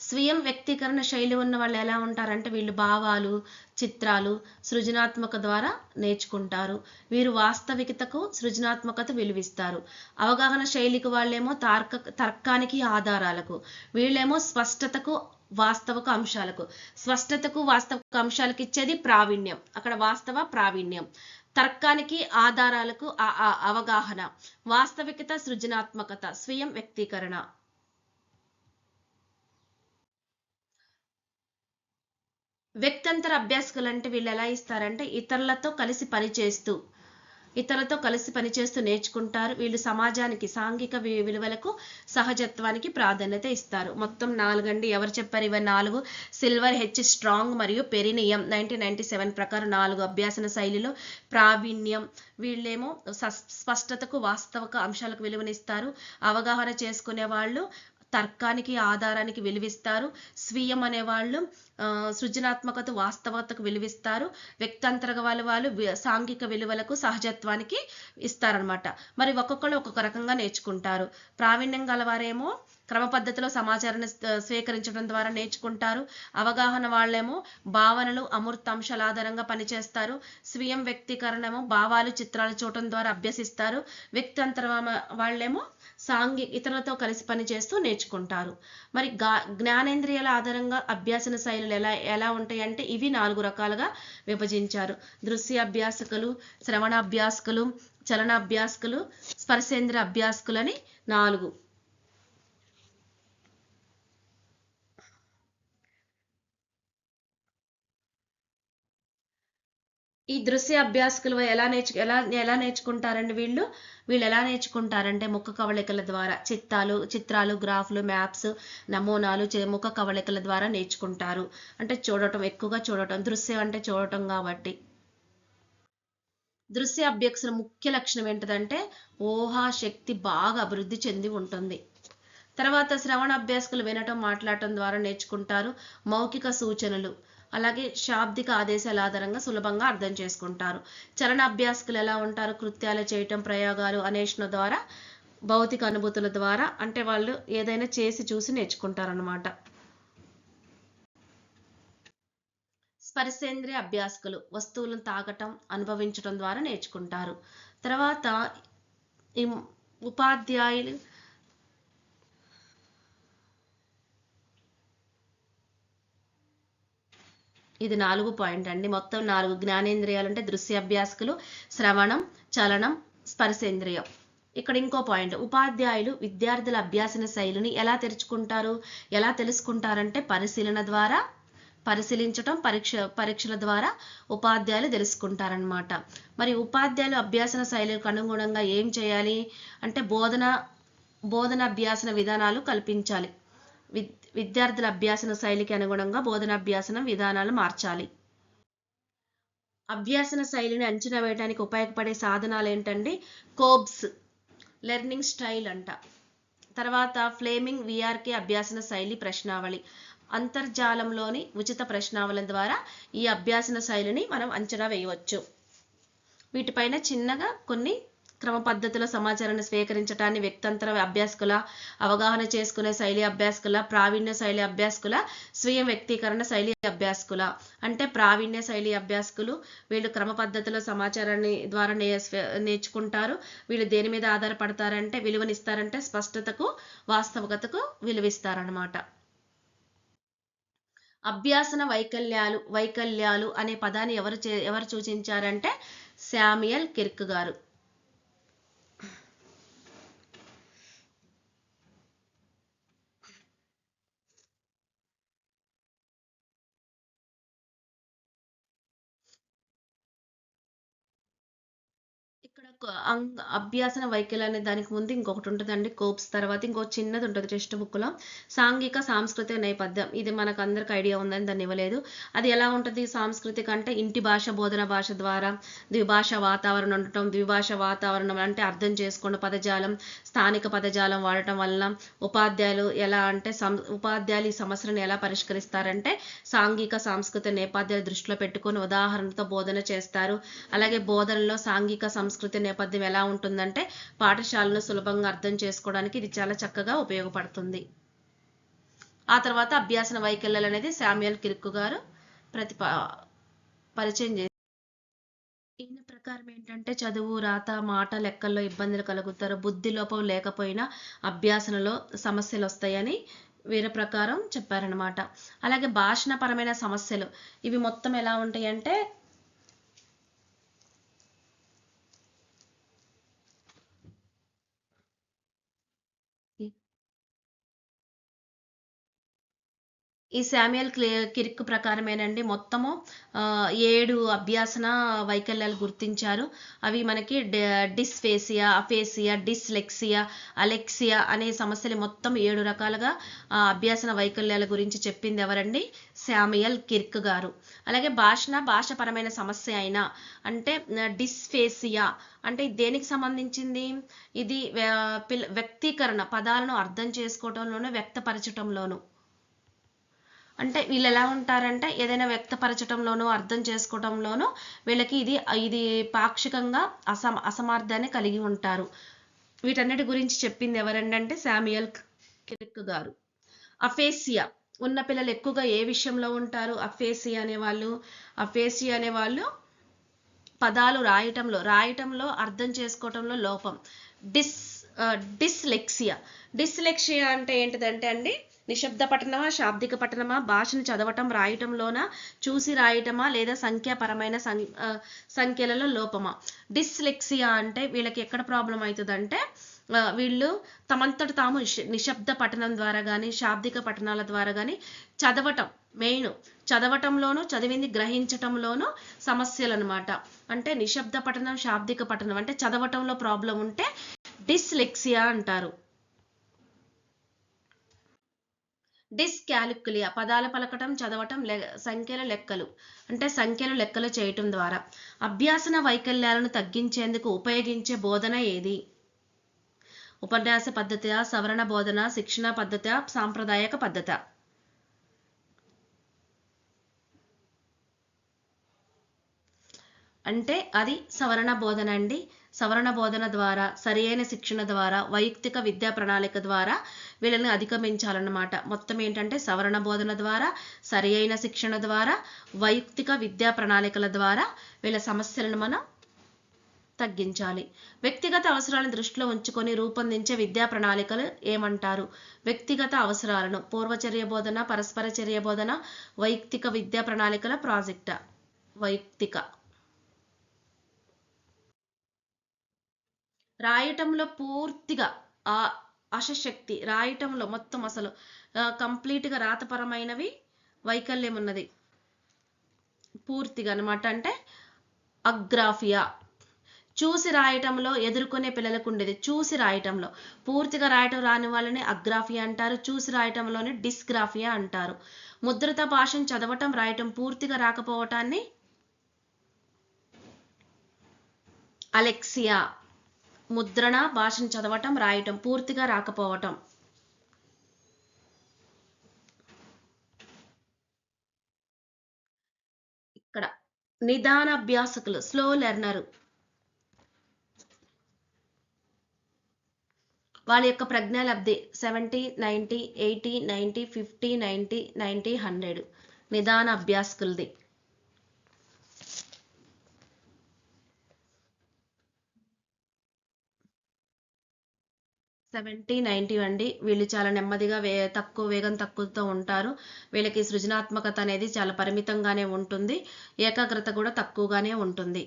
స్వీయం వ్యక్తీకరణ శైలి ఉన్న వాళ్ళు ఎలా ఉంటారంటే వీళ్ళు భావాలు, చిత్రాలు, సృజనాత్మక ద్వారా నేర్చుకుంటారు. వీరు వాస్తవికతకు సృజనాత్మకత విలువిస్తారు. అవగాహన శైలికి వాళ్ళేమో తర్కానికి ఆధారాలకు, వీళ్ళేమో స్పష్టతకు వాస్తవిక అంశాలకు. స్పష్టతకు వాస్తవిక అంశాలకు ఇచ్చేది ప్రావీణ్యం, అక్కడ వాస్తవ ప్రావీణ్యం. తర్కానికి ఆధారాలకు అవగాహన, వాస్తవికత సృజనాత్మకత, స్వీయం వ్యక్తీకరణ. వ్యక్తంతర అభ్యాసకులు అంటే వీళ్ళు ఎలా ఇస్తారంటే ఇతరులతో కలిసి పనిచేస్తూ నేర్చుకుంటారు. వీళ్ళు సమాజానికి, సాంఘిక విలువలకు, సహజత్వానికి ప్రాధాన్యత ఇస్తారు. మొత్తం 4 అండి. ఎవరు చెప్పారు ఇవన్నీ 4? సిల్వర్ హెచ్ స్ట్రాంగ్ మరియు పెరినియం 1997 ప్రకారం 4 అభ్యాసన శైలిలో ప్రావీణ్యం. వీళ్ళేమో స్పష్టతకు వాస్తవిక అంశాలకు విలువనిస్తారు. అవగాహన చేసుకునే వాళ్ళు తర్కానికి ఆధారానికి విలువిస్తారు. స్వీయం అనేవాళ్ళు సృజనాత్మకత వాస్తవతకు విలువిస్తారు. వ్యక్తంతర వాళ్ళు సాంఘిక విలువలకు, సహజత్వానికి ఇస్తారనమాట. మరి ఒక్కొక్కరు ఒక్కొక్క రకంగా నేర్చుకుంటారు. ప్రావీణ్యం గలవారేమో క్రమ పద్ధతిలో సమాచారాన్ని స్వీకరించడం ద్వారా నేర్చుకుంటారు. అవగాహన వాళ్ళేమో భావనలు అమూర్తాంశాల ఆధారంగా పనిచేస్తారు. స్వీయం వ్యక్తీకరణేమో భావాలు చిత్రాలు చూడటం ద్వారా అభ్యసిస్తారు. వ్యక్తంతర వాళ్ళేమో ఇతరులతో కలిసి పనిచేస్తూ నేర్చుకుంటారు. మరి జ్ఞానేంద్రియాల ఆధారంగా అభ్యాసన శైలులు ఎలా ఉంటాయి అంటే ఇవి 4 రకాలుగా విభజించారు. దృశ్య అభ్యాసకులు, శ్రవణ అభ్యాసకులు, చలన అభ్యాసకులు, స్పర్శేంద్రియ అభ్యాసకులు అని 4. ఈ దృశ్య అభ్యాసకులు ఎలా నేర్చుకుంటారండి వీళ్ళు ఎలా నేర్చుకుంటారంటే ముఖ కవళికల ద్వారా చిత్రాలు, గ్రాఫ్లు, మ్యాప్స్, నమూనాలు ముఖ కవళికల ద్వారా నేర్చుకుంటారు. అంటే ఎక్కువగా చూడటం, దృశ్యం అంటే చూడటం కాబట్టి. దృశ్య అభ్యసన ముఖ్య లక్షణం ఏంటిదంటే ఊహా శక్తి బాగా అభివృద్ధి చెంది ఉంటుంది. తర్వాత శ్రవణ అభ్యాసకులు వినటం, మాట్లాడటం ద్వారా నేర్చుకుంటారు. మౌఖిక సూచనలు అలాగే శాబ్దిక ఆదేశాల ఆధారంగా సులభంగా అర్థం చేసుకుంటారు. చలన అభ్యాసకులు ఎలా ఉంటారు? కృత్యాలు చేయటం, ప్రయోగాలు, అన్వేషణ ద్వారా, భౌతిక అనుభూతుల ద్వారా, అంటే వాళ్ళు ఏదైనా చేసి చూసి నేర్చుకుంటారన్నమాట. స్పర్శేంద్రియ అభ్యాసకులు వస్తువులను తాకటం, అనుభవించడం ద్వారా నేర్చుకుంటారు. తర్వాత ఈ ఉపాధ్యాయులు ఇది 4 పాయింట్ అండి. మొత్తం 4 జ్ఞానేంద్రియాలు అంటే దృశ్య అభ్యాసకులు, శ్రవణం, చలనం, స్పర్శేంద్రియం. ఇక్కడ ఇంకో పాయింట్, ఉపాధ్యాయులు విద్యార్థుల అభ్యాసన శైలిని ఎలా తెలుసుకుంటారంటే పరిశీలించటం, పరీక్షల ద్వారా ఉపాధ్యాయులు తెలుసుకుంటారనమాట. మరి ఉపాధ్యాయులు అభ్యాసన శైలికి అనుగుణంగా ఏం చేయాలి అంటే బోధన అభ్యాసన విధానాలు కల్పించాలి. విద్యార్థుల అభ్యాసన శైలికి అనుగుణంగా బోధనాభ్యాసన విధానాలు మార్చాలి. అభ్యాసన శైలిని అంచనా వేయడానికి ఉపయోగపడే సాధనాలు ఏంటండి? కోబ్స్ లెర్నింగ్ స్టైల్ అంట. తర్వాత ఫ్లేమింగ్ విఆర్కే అభ్యాసన శైలి ప్రశ్నావళి. అంతర్జాలంలోని ఉచిత ప్రశ్నావళి ద్వారా ఈ అభ్యాసన శైలిని మనం అంచనా వేయవచ్చు. వీటిపైన చిన్నగా కొన్ని క్రమ పద్ధతిలో సమాచారాన్ని స్వీకరించడాన్ని వ్యక్తంతర అభ్యాసకుల, అవగాహన చేసుకునే శైలి అభ్యాసకుల, ప్రావీణ్య శైలి అభ్యాసకుల, స్వీయ వ్యక్తీకరణ శైలి అభ్యాసకుల. అంటే ప్రావీణ్య శైలి అభ్యాసకులు వీళ్ళు క్రమ పద్ధతిలో సమాచారాన్ని ద్వారా నేర్చుకుంటారు. వీళ్ళు దేని మీద ఆధారపడతారంటే విలువనిస్తారంటే స్పష్టతకు, వాస్తవికతకు విలువిస్తారనమాట. అభ్యాసన వైకల్యాలు అనే పదాన్ని ఎవరు సూచించారంటే శామ్యుయల్ కిర్కెగార్డ్. ఇక్కడ అభ్యాసన వైకల్యం అనే దానికి ముందు ఇంకొకటి ఉంటుందండి, కోప్స్. తర్వాత ఇంకో చిన్నది ఉంటుంది టెక్స్ట్ బుక్ లో, సాంఘిక సాంస్కృతిక నేపథ్యం. ఇది మనకు అందరికి ఐడియా ఉందని దాన్ని ఇవ్వలేదు. అది ఎలా ఉంటుంది? సాంస్కృతిక అంటే ఇంటి భాష, బోధన భాష ద్వారా ద్విభాష వాతావరణం ఉండటం. ద్విభాష వాతావరణం అంటే అర్థం చేసుకున్న పదజాలం, స్థానిక పదజాలం వాడటం వలన ఉపాధ్యాయులు ఈ సమస్యలను ఎలా పరిష్కరిస్తారంటే సాంఘిక సాంస్కృతిక నేపథ్యాలు దృష్టిలో పెట్టుకొని ఉదాహరణతో బోధన చేస్తారు. అలాగే బోధనలో సాంఘిక సంస్కృతి నేపథ్యం ఎలా ఉంటుందంటే పాఠశాలను సులభంగా అర్థం చేసుకోవడానికి ఇది చాలా చక్కగా ఉపయోగపడుతుంది. ఆ తర్వాత అభ్యాసన వైకల్యాలు అనేది శామ్యుయల్ కిర్కెగార్డ్ పరిచయం చేశారు. ఈయన ప్రకారం ఏంటంటే చదువు, రాత, మాట, లెక్కల్లో ఇబ్బందులు కలుగుతారు, బుద్ధి లోపం లేకపోయినా అభ్యాసనలో సమస్యలు వస్తాయని వీరి ప్రకారం చెప్పారనమాట. అలాగే భాషణపరమైన సమస్యలు ఇవి మొత్తం ఎలా ఉంటాయి అంటే ఈ శామ్యుయల్ కిర్క్ ప్రకారమేనండి మొత్తము 7 అభ్యాసన వైకల్యాలు గుర్తించారు. అవి మనకి డిస్ఫేసియా, అఫేసియా, డిస్లెక్సియా, అలెక్సియా అనే సమస్యలు మొత్తం 7 రకాలుగా అభ్యాసన వైకల్యాల గురించి చెప్పింది ఎవరండి? శామ్యుయల్ కిర్కెగార్డ్. అలాగే భాషపరమైన సమస్య అయినా అంటే డిస్ఫేసియా అంటే దేనికి సంబంధించింది? ఇది వ్యక్తీకరణ, పదాలను అర్థం చేసుకోవటంలోనూ వ్యక్తపరచటంలోను. అంటే వీళ్ళు ఎలా ఉంటారంటే ఏదైనా వ్యక్తపరచడంలోనూ అర్థం చేసుకోవడంలోనూ వీళ్ళకి ఇది పాక్షికంగా అసమర్థాన్ని కలిగి ఉంటారు. వీటన్నిటి గురించి చెప్పింది ఎవరండి అంటే శామ్యుయల్ కిర్క్ గారు. అఫేసియా ఉన్న పిల్లలు ఎక్కువగా ఏ విషయంలో ఉంటారు? అఫేసియా అనేవాళ్ళు పదాలు రాయటంలో అర్థం చేసుకోవటంలో లోపం. డిస్ డిస్లెక్సియా. డిస్లెక్సియా అంటే ఏంటిదంటే అండి, నిశ్శబ్ద పఠనమా, శాబ్దిక పఠనమా, భాషను చదవటం రాయటంలోన చూసి రాయటమా, లేదా సంఖ్యాపరమైన సంఖ్యలలో లోపమా. డిస్లెక్సియా అంటే వీళ్ళకి ఎక్కడ ప్రాబ్లం అవుతుందంటే, వీళ్ళు తమంతట తాము నిశ్శబ్ద పఠనం ద్వారా కానీ, శాబ్దిక పఠనాల ద్వారా కానీ చదవటం మెయిన్, చదవటంలోనూ చదివింది గ్రహించటంలోనూ సమస్యలు అనమాట. అంటే నిశ్శబ్ద పఠనం, శాబ్దిక పఠనం అంటే చదవటంలో ప్రాబ్లం ఉంటే డిస్లెక్సియా అంటారు. డిస్కాలిక్యులియా పదాలు పలకటం, చదవటం, సంఖ్యలు లెక్కలు చేయటం ద్వారా. అభ్యాసన వైకల్యాలను తగ్గించేందుకు ఉపయోగించే బోధన ఏది? ఉపన్యాస పద్ధతి, సవరణ బోధన, శిక్షణ పద్ధతి, సాంప్రదాయక పద్ధతి. అంటే అది సవరణ బోధన అండి. సవరణ బోధన ద్వారా, సరియైన శిక్షణ ద్వారా, వైయక్తిక విద్యా ప్రణాళిక ద్వారా వీళ్ళని అధిగమించాలన్నమాట. మొత్తం ఏంటంటే సవరణ బోధన ద్వారా, సరియైన శిక్షణ ద్వారా, వైయక్తిక విద్యా ప్రణాళికల ద్వారా వీళ్ళ సమస్యలను మనం తగ్గించాలి. వ్యక్తిగత అవసరాలను దృష్టిలో ఉంచుకొని రూపొందించే విద్యా ప్రణాళికలు ఏమంటారు? వ్యక్తిగత అవసరాలను పూర్వచర్య బోధన, పరస్పర చర్య బోధన, వైయక్తిక విద్యా ప్రణాళికల ప్రాజెక్ట్. వైయక్తిక. రాయటంలో పూర్తిగా ఆ అశశక్తి, రాయటంలో మొత్తం అసలు కంప్లీట్గా రాతపరమైనవి వైకల్యం ఉన్నది పూర్తిగా అనమాట. అంటే అగ్రాఫియా. చూసి రాయటంలో ఎదుర్కొనే పిల్లలకు ఉండేది చూసి రాయటంలో. పూర్తిగా రాయటం రాని వాళ్ళని అగ్రాఫియా అంటారు, చూసి రాయటంలోనే డిస్గ్రాఫియా అంటారు. ముద్రిత భాషను చదవటం రాయటం పూర్తిగా రాకపోవటాన్ని అలెక్సియా. ముద్రణ భాషను చదవటం రాయటం పూర్తిగా రాకపోవటం. ఇక్కడ నిదాన అభ్యాసకులు, స్లో లెర్నర్, వాళ్ళ యొక్క ప్రజ్ఞా లబ్ధి 70, 90, 80, 90, 50, 90, 90, 100. నిదాన అభ్యాసకులది. 70, 90 అండి. వీళ్ళు చాలా నెమ్మదిగా తక్కువ వేగం తక్కువతో ఉంటారు. వీళ్ళకి సృజనాత్మకత అనేది చాలా పరిమితంగానే ఉంటుంది. ఏకాగ్రత కూడా తక్కువగానే ఉంటుంది.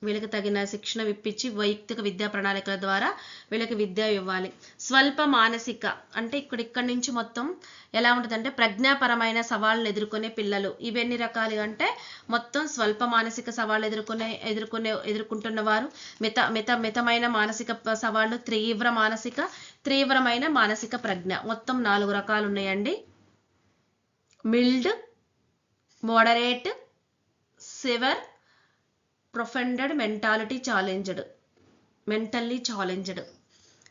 వీళ్ళకి తగిన శిక్షణ ఇప్పించి వైయక్తిక విద్యా ప్రణాళికల ద్వారా వీళ్ళకి విద్య ఇవ్వాలి. స్వల్ప మానసిక అంటే ఇక్కడి నుంచి మొత్తం ఎలా ఉంటుందంటే ప్రజ్ఞాపరమైన సవాళ్ళను ఎదుర్కొనే పిల్లలు. ఇవన్నీ రకాలుగా అంటే మొత్తం స్వల్ప మానసిక సవాళ్ళు ఎదుర్కొంటున్న వారు, మితమైన మానసిక సవాళ్ళు, తీవ్రమైన మానసిక ప్రజ్ఞ. మొత్తం 4 రకాలు ఉన్నాయండి. Mild, moderate, severe, profounded, mentally challenged.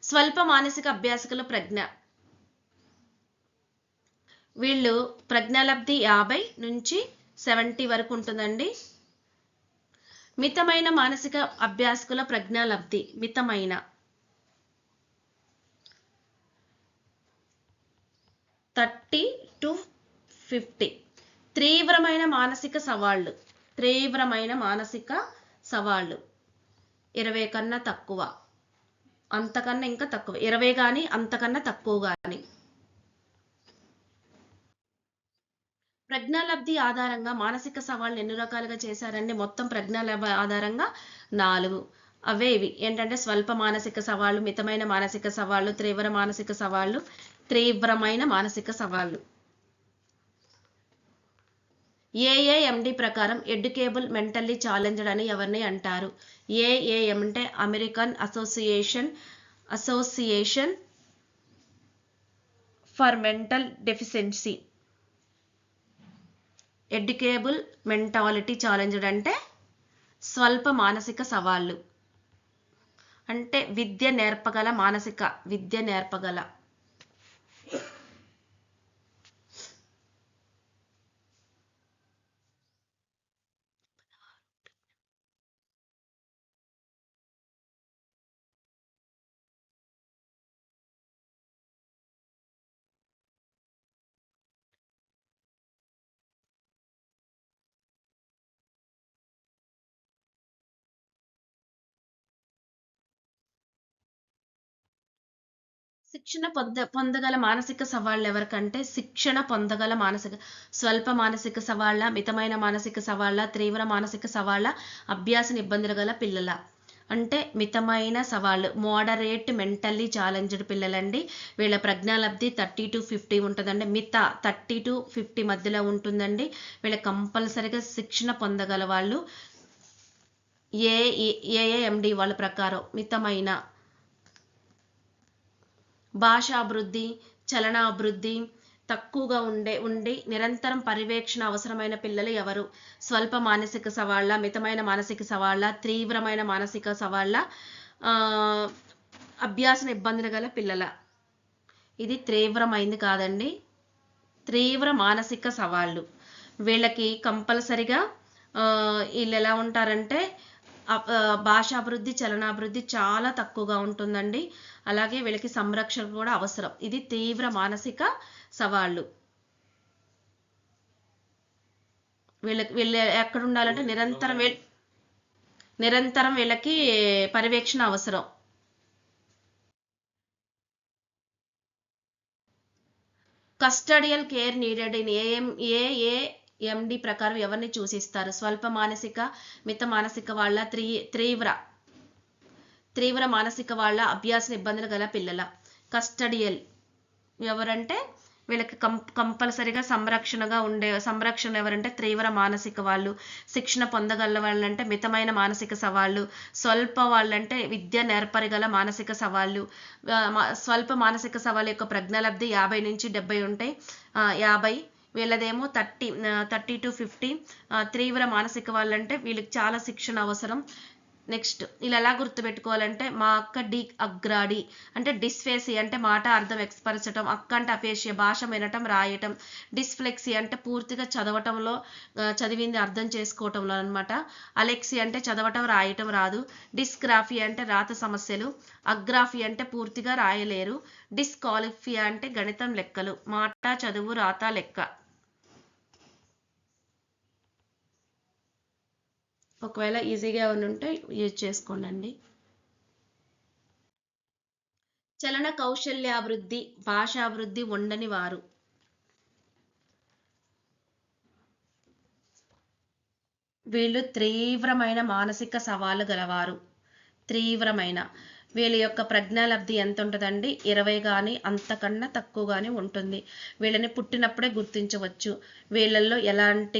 స్వల్ప మానసిక అభ్యాసకుల ప్రజ్ఞ. వీళ్ళు ప్రజ్ఞాలబ్ధి 50 నుంచి 70 వరకు ఉంటుందండి. మితమైన మానసిక అభ్యాసకుల ప్రజ్ఞాలబ్ధి మితమైన 30 to 50. తీవ్రమైన మానసిక సవాళ్ళు 20 కన్నా తక్కువ, అంతకన్నా ఇంకా తక్కువ, 20 కానీ అంతకన్నా తక్కువ కానీ. ప్రజ్ఞాలబ్ధి ఆధారంగా మానసిక సవాళ్ళు ఎన్ని రకాలుగా చేశారండి? మొత్తం ప్రజ్ఞాలబ్ధి ఆధారంగా 4. అవే ఇవి ఏంటంటే స్వల్ప మానసిక సవాళ్ళు, మితమైన మానసిక సవాళ్ళు, తీవ్రమైన మానసిక సవాళ్ళు. ఏఏఎండి ప్రకారం ఎడ్యుకేబుల్ మెంటల్లీ ఛాలెంజ్డ్ అని ఎవరిని అంటారు? ఏఏఎం అంటే American association for mental deficiency. Educable mentality challenged అంటే స్వల్ప మానసిక సవాళ్ళు, అంటే విద్య నేర్పగల శిక్షణ పొందగల మానసిక సవాళ్ళు ఎవరికంటే శిక్షణ పొందగల స్వల్ప మానసిక సవాళ్ళ, మితమైన మానసిక సవాళ్ళ, తీవ్ర మానసిక సవాళ్ళ, అభ్యాస ఇబ్బందులు గల పిల్లల. అంటే మితమైన సవాళ్ళు, మోడరేట్ మెంటల్లీ ఛాలెంజ్డ్ పిల్లలండి. వీళ్ళ ప్రజ్ఞాలబ్ధి 30-50 ఉంటుందండి. మిత 30-50 మధ్యలో ఉంటుందండి. వీళ్ళ కంపల్సరిగా శిక్షణ పొందగల వాళ్ళు. ఏఏఎండి వాళ్ళ ప్రకారం మితమైన భాషాభివృద్ధి, చలనాభివృద్ధి తక్కువగా ఉండి నిరంతరం పర్యవేక్షణ అవసరమైన పిల్లలు ఎవరు? స్వల్ప మానసిక సవాళ్ళ, మితమైన మానసిక సవాళ్ళ, తీవ్రమైన మానసిక సవాళ్ళ, అభ్యాస ఇబ్బందులు గల పిల్లల. ఇది తీవ్రమైంది కాదండి, తీవ్ర మానసిక సవాళ్ళు. వీళ్ళకి కంపల్సరిగా వీళ్ళు ఎలా ఉంటారంటే భాషాభివృద్ధి, చలనాభివృద్ధి చాలా తక్కువగా ఉంటుందండి. అలాగే వీళ్ళకి సంరక్షణ కూడా అవసరం. ఇది తీవ్ర మానసిక సవాళ్ళు. వీళ్ళు ఎక్కడ ఉండాలంటే నిరంతరం వీళ్ళకి పర్యవేక్షణ అవసరం. కస్టడియల్ కేర్ నీడెడ్ ఇన్ ఏఏఎండి ప్రకారం ఎవరిని సూచిస్తారు? స్వల్ప మానసిక, మిత మానసిక వాళ్ళ, తీవ్ర మానసిక వాళ్ళ, అభ్యాస ఇబ్బందులు గల పిల్లల. కస్టడియల్ ఎవరంటే వీళ్ళకి కంపల్సరిగా సంరక్షణ ఎవరంటే తీవ్ర మానసిక వాళ్ళు. శిక్షణ పొందగల వాళ్ళంటే మితమైన మానసిక సవాళ్ళు. స్వల్ప వాళ్ళంటే విద్య నేర్పరిగల మానసిక సవాళ్ళు. స్వల్ప మానసిక సవాళ్ళ యొక్క ప్రజ్ఞాలబ్ధి 50-70 ఉంటాయి. 50. వీళ్ళదేమో 30-50. తీవ్ర మానసిక వాళ్ళంటే వీళ్ళకి చాలా శిక్షణ అవసరం. నెక్స్ట్ ఇలా ఎలా గుర్తుపెట్టుకోవాలంటే, మా అక్క అగ్రాడి అంటే డిస్ఫేసి అంటే మాట అర్థం ఎక్స్పరచటం, అక్క అంటే అపేషియా భాష వినటం రాయటం, డిస్ఫ్లెక్సీ అంటే పూర్తిగా చదవటంలో చదివింది అర్థం చేసుకోవటంలో అనమాట. అలెక్సీ అంటే చదవటం రాయటం రాదు. డిస్గ్రాఫీ అంటే రాత సమస్యలు. అగ్రాఫీ అంటే పూర్తిగా రాయలేరు. డిస్కాలిఫియా అంటే గణితం లెక్కలు. మాట చదువు రాత లెక్క. ఒకవేళ ఈజీగా ఉంటే యూజ్ చేసుకోండి. చలన కౌశల్యాభివృద్ధి, భాషాభివృద్ధి ఉండని వారు. వీళ్ళు తీవ్రమైన మానసిక సవాలు గలవారు. తీవ్రమైన వీళ్ళ యొక్క ప్రజ్ఞాలబ్ధి ఎంత ఉంటుందండి? 20 కానీ అంతకన్నా తక్కువగానే ఉంటుంది. వీళ్ళని పుట్టినప్పుడే గుర్తించవచ్చు. వీళ్ళల్లో ఎలాంటి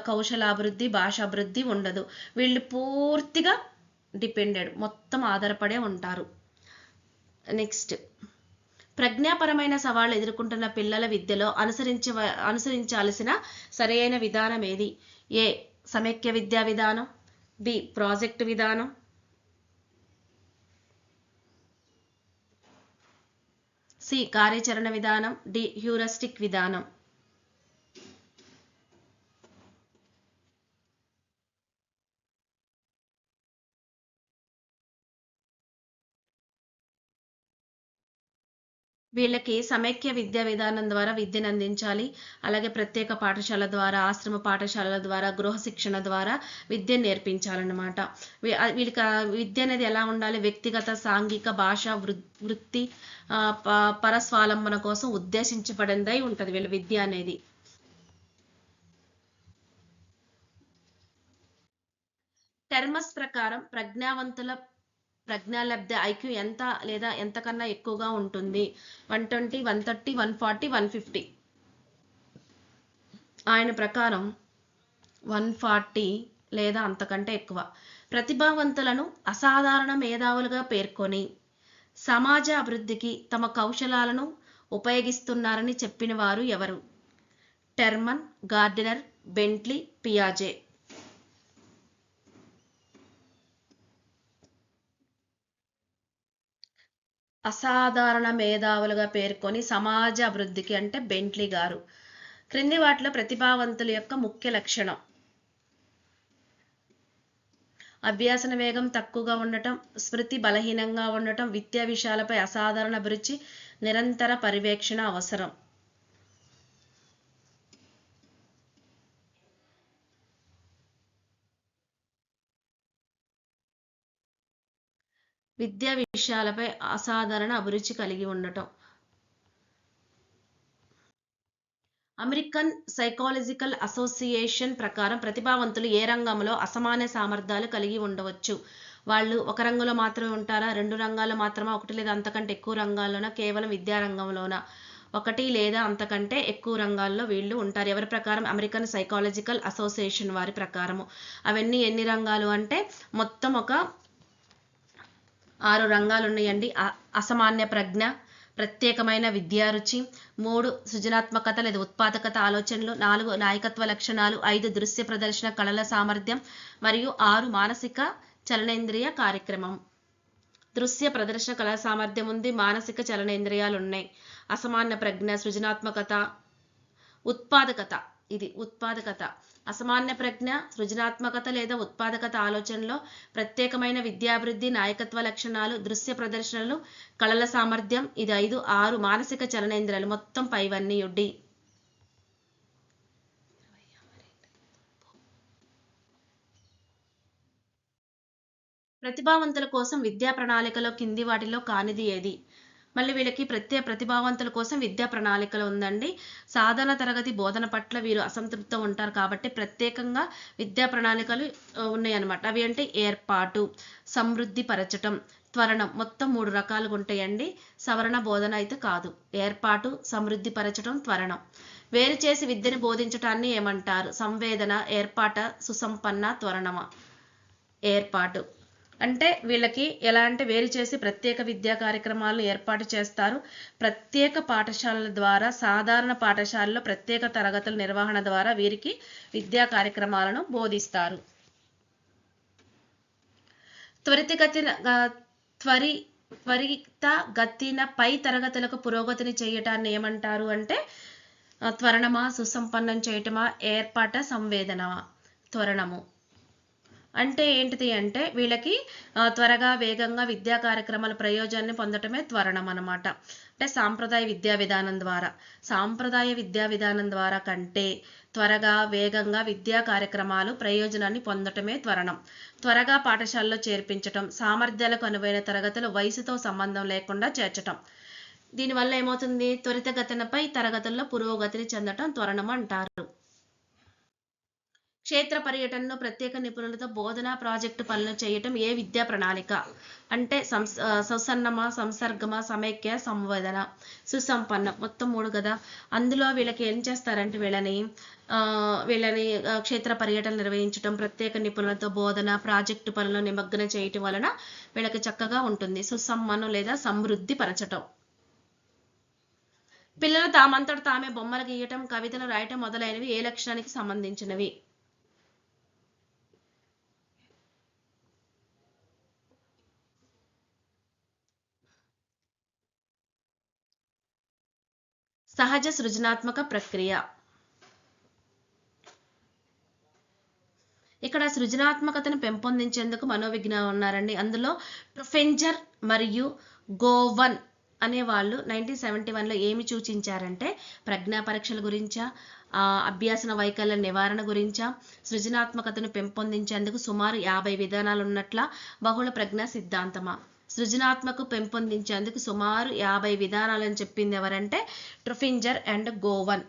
కౌశలాభివృద్ధి, భాషాభివృద్ధి ఉండదు. వీళ్ళు పూర్తిగా డిపెండెడ్, మొత్తం ఆధారపడే ఉంటారు. నెక్స్ట్, ప్రజ్ఞాపరమైన సవాళ్ళు ఎదుర్కొంటున్న పిల్లల విద్యలో అనుసరించాల్సిన సరైన విధానం ఏది? ఏ సమైక్య విద్యా విధానం, బి ప్రాజెక్ట్ విధానం, సి కార్యాచరణ విధానం, డి హ్యూరిస్టిక్ విధానం. వీళ్ళకి సమైక్య విద్యా విధానం ద్వారా విద్యను అందించాలి. అలాగే ప్రత్యేక పాఠశాల ద్వారా, ఆశ్రమ పాఠశాలల ద్వారా, గృహ శిక్షణ ద్వారా విద్యను నేర్పించాలన్నమాట. వీళ్ళకి విద్య అనేది ఎలా ఉండాలి? వ్యక్తిగత, సాంఘిక, భాష, వృత్తి, పరస్వాలంబన కోసం ఉద్దేశించబడిందై ఉంటుంది వీళ్ళ విద్య అనేది. టెర్మస్ ప్రకారం ప్రజ్ఞాలబ్ధి ఐక్యూ ఎంత లేదా ఎంతకన్నా ఎక్కువగా ఉంటుంది? 120, 130, 140, 150. ఆయన ప్రకారం 140 లేదా అంతకంటే ఎక్కువ. ప్రతిభావంతులను అసాధారణ మేధావులుగా పేర్కొని సమాజ అభివృద్ధికి తమ కౌశలాలను ఉపయోగిస్తున్నారని చెప్పిన వారు ఎవరు? టెర్మన్, గార్డినర్, బెంట్లీ, పియాజే. అసాధారణ మేధావులుగా పేర్కొని సమాజ అభివృద్ధికి అంటే బెంట్లీ గారు. క్రింది వాటిలో ప్రతిభావంతుల యొక్క ముఖ్య లక్షణం: అభ్యాసన వేగం తక్కువగా ఉండటం, స్మృతి బలహీనంగా ఉండటం, విద్యా విషయాలపై అసాధారణ అభిరుచి, నిరంతర పర్యవేక్షణ అవసరం. విద్యా విషయాలపై అసాధారణ అభిరుచి కలిగి ఉండటం. అమెరికన్ సైకాలజికల్ అసోసియేషన్ ప్రకారం ప్రతిభావంతులు ఏ రంగంలో అసమాన సామర్థ్యాలు కలిగి ఉండవచ్చు. వాళ్ళు ఒక రంగంలో మాత్రమే ఉంటారా, 2 రంగాల్లో మాత్రమా, 1 లేదా అంతకంటే ఎక్కువ రంగాల్లోనా, కేవలం విద్యా రంగంలోనా? 1 లేదా అంతకంటే ఎక్కువ రంగాల్లో వీళ్ళు ఉంటారు. ఎవరి ప్రకారం? అమెరికన్ సైకాలజికల్ అసోసియేషన్ వారి ప్రకారము. అవన్నీ ఎన్ని రంగాలు అంటే మొత్తం ఒక 6 రంగాలు ఉన్నాయండి. అసామాన్య ప్రజ్ఞ, ప్రత్యేకమైన విద్యారుచి, 3 సృజనాత్మకత లేదా ఉత్పాదకత ఆలోచనలు, 4 నాయకత్వ లక్షణాలు, 5 దృశ్య ప్రదర్శన కళల సామర్థ్యం మరియు 6 మానసిక చలనేంద్రియ కార్యక్రమం. దృశ్య ప్రదర్శన కళా సామర్థ్యం ఉంది, మానసిక చలనేంద్రియాలు ఉన్నాయి. అసామాన్య ప్రజ్ఞ, సృజనాత్మకత, ఉత్పాదకత, ఇది ఉత్పాదకత. అసామాన్య ప్రజ్ఞ, సృజనాత్మకత లేదా ఉత్పాదకత ఆలోచనలో, ప్రత్యేకమైన విద్యాభివృద్ధి, నాయకత్వ లక్షణాలు, దృశ్య ప్రదర్శనలు, కళల సామర్థ్యం, ఇది 5. 6 మానసిక చలనేంద్రియాలు, మొత్తం పైవన్నీ యుడ్డి. ప్రతిభావంతుల కోసం విద్యా ప్రణాళికలో కింది వాటిలో కానిది ఏది? మళ్ళీ వీళ్ళకి ప్రతిభావంతుల కోసం విద్యా ప్రణాళికలు ఉందండి. సాధారణ తరగతి బోధన పట్ల వీరు అసంతృప్తితో ఉంటారు కాబట్టి ప్రత్యేకంగా విద్యా ప్రణాళికలు ఉన్నాయన్నమాట. అవి అంటే ఏర్పాటు, సమృద్ధి పరచటం, త్వరణం, మొత్తం 3 రకాలుగా ఉంటాయండి. సవరణ బోధన అయితే కాదు. ఏర్పాటు, సమృద్ధి పరచటం, త్వరణం. వేరు చేసి విద్యను బోధించటాన్ని ఏమంటారు? సంవేదన, ఏర్పాట, సుసంపన్న, త్వరణమ. ఏర్పాటు అంటే వీళ్ళకి ఎలా అంటే వేరు చేసి ప్రత్యేక విద్యా కార్యక్రమాలను ఏర్పాటు చేస్తారు. ప్రత్యేక పాఠశాలల ద్వారా, సాధారణ పాఠశాలలో ప్రత్యేక తరగతుల నిర్వహణ ద్వారా వీరికి విద్యా కార్యక్రమాలను బోధిస్తారు. త్వరితగతిన పై తరగతులకు పురోగతిని చేయటాన్ని ఏమంటారు అంటే త్వరణమా, సుసంపన్నం చేయటమా, ఏర్పాట, సంవేదనమా? త్వరణము అంటే ఏంటిది అంటే వీళ్ళకి త్వరగా వేగంగా విద్యా కార్యక్రమాల ప్రయోజనాన్ని పొందటమే త్వరణం అన్నమాట. అంటే సాంప్రదాయ విద్యా విధానం ద్వారా కంటే త్వరగా వేగంగా విద్యా కార్యక్రమాలు ప్రయోజనాన్ని పొందటమే త్వరణం. త్వరగా పాఠశాలలో చేర్పించటం, సామర్థ్యాలకు అనువైన తరగతులు వయసుతో సంబంధం లేకుండా చేర్చటం. దీనివల్ల ఏమవుతుంది? త్వరితగతినపై తరగతుల్లో పురోగతిని చెందటం త్వరణం అంటారు. క్షేత్ర పర్యటనలో ప్రత్యేక నిపుణులతో బోధనా ప్రాజెక్టు పనులు చేయటం ఏ విద్యా ప్రణాళిక అంటే సుసన్నమ, సంసర్గమ, సమైక్య, సంవేదన, సుసంపన్నం, మొత్తం 3 కదా. అందులో వీళ్ళకి ఏం చేస్తారంటే వీళ్ళని క్షేత్ర పర్యటన నిర్వహించడం, ప్రత్యేక నిపుణులతో బోధన ప్రాజెక్టు పనులు నిమగ్నం చేయటం వలన వీళ్ళకి చక్కగా ఉంటుంది. సుసమ్మనం లేదా సమృద్ధి పరచటం. పిల్లలు తామంతట తామే బొమ్మలు గీయటం, కవితలు రాయటం మొదలైనవి ఏ లక్షణానికి సంబంధించినవి? సహజ సృజనాత్మక ప్రక్రియ. ఇక్కడ సృజనాత్మకతను పెంపొందించేందుకు మనోవిజ్ఞానం ఉన్నారండి. అందులో ప్రొఫెంజర్ మరియు గోవన్ అనే వాళ్ళు 1971లో ఏమి సూచించారంటే ప్రజ్ఞా పరీక్షల గురించా, అభ్యాసన వైకల్య నివారణ గురించా, సృజనాత్మకతను పెంపొందించేందుకు సుమారు 50 విధానాలు ఉన్నట్ల, బహుళ ప్రజ్ఞా సిద్ధాంతమా? సృజనాత్మక పెంపొందించేందుకు సుమారు 50 విధానాలని చెప్పింది ఎవరంటే Treffinger and Gowan.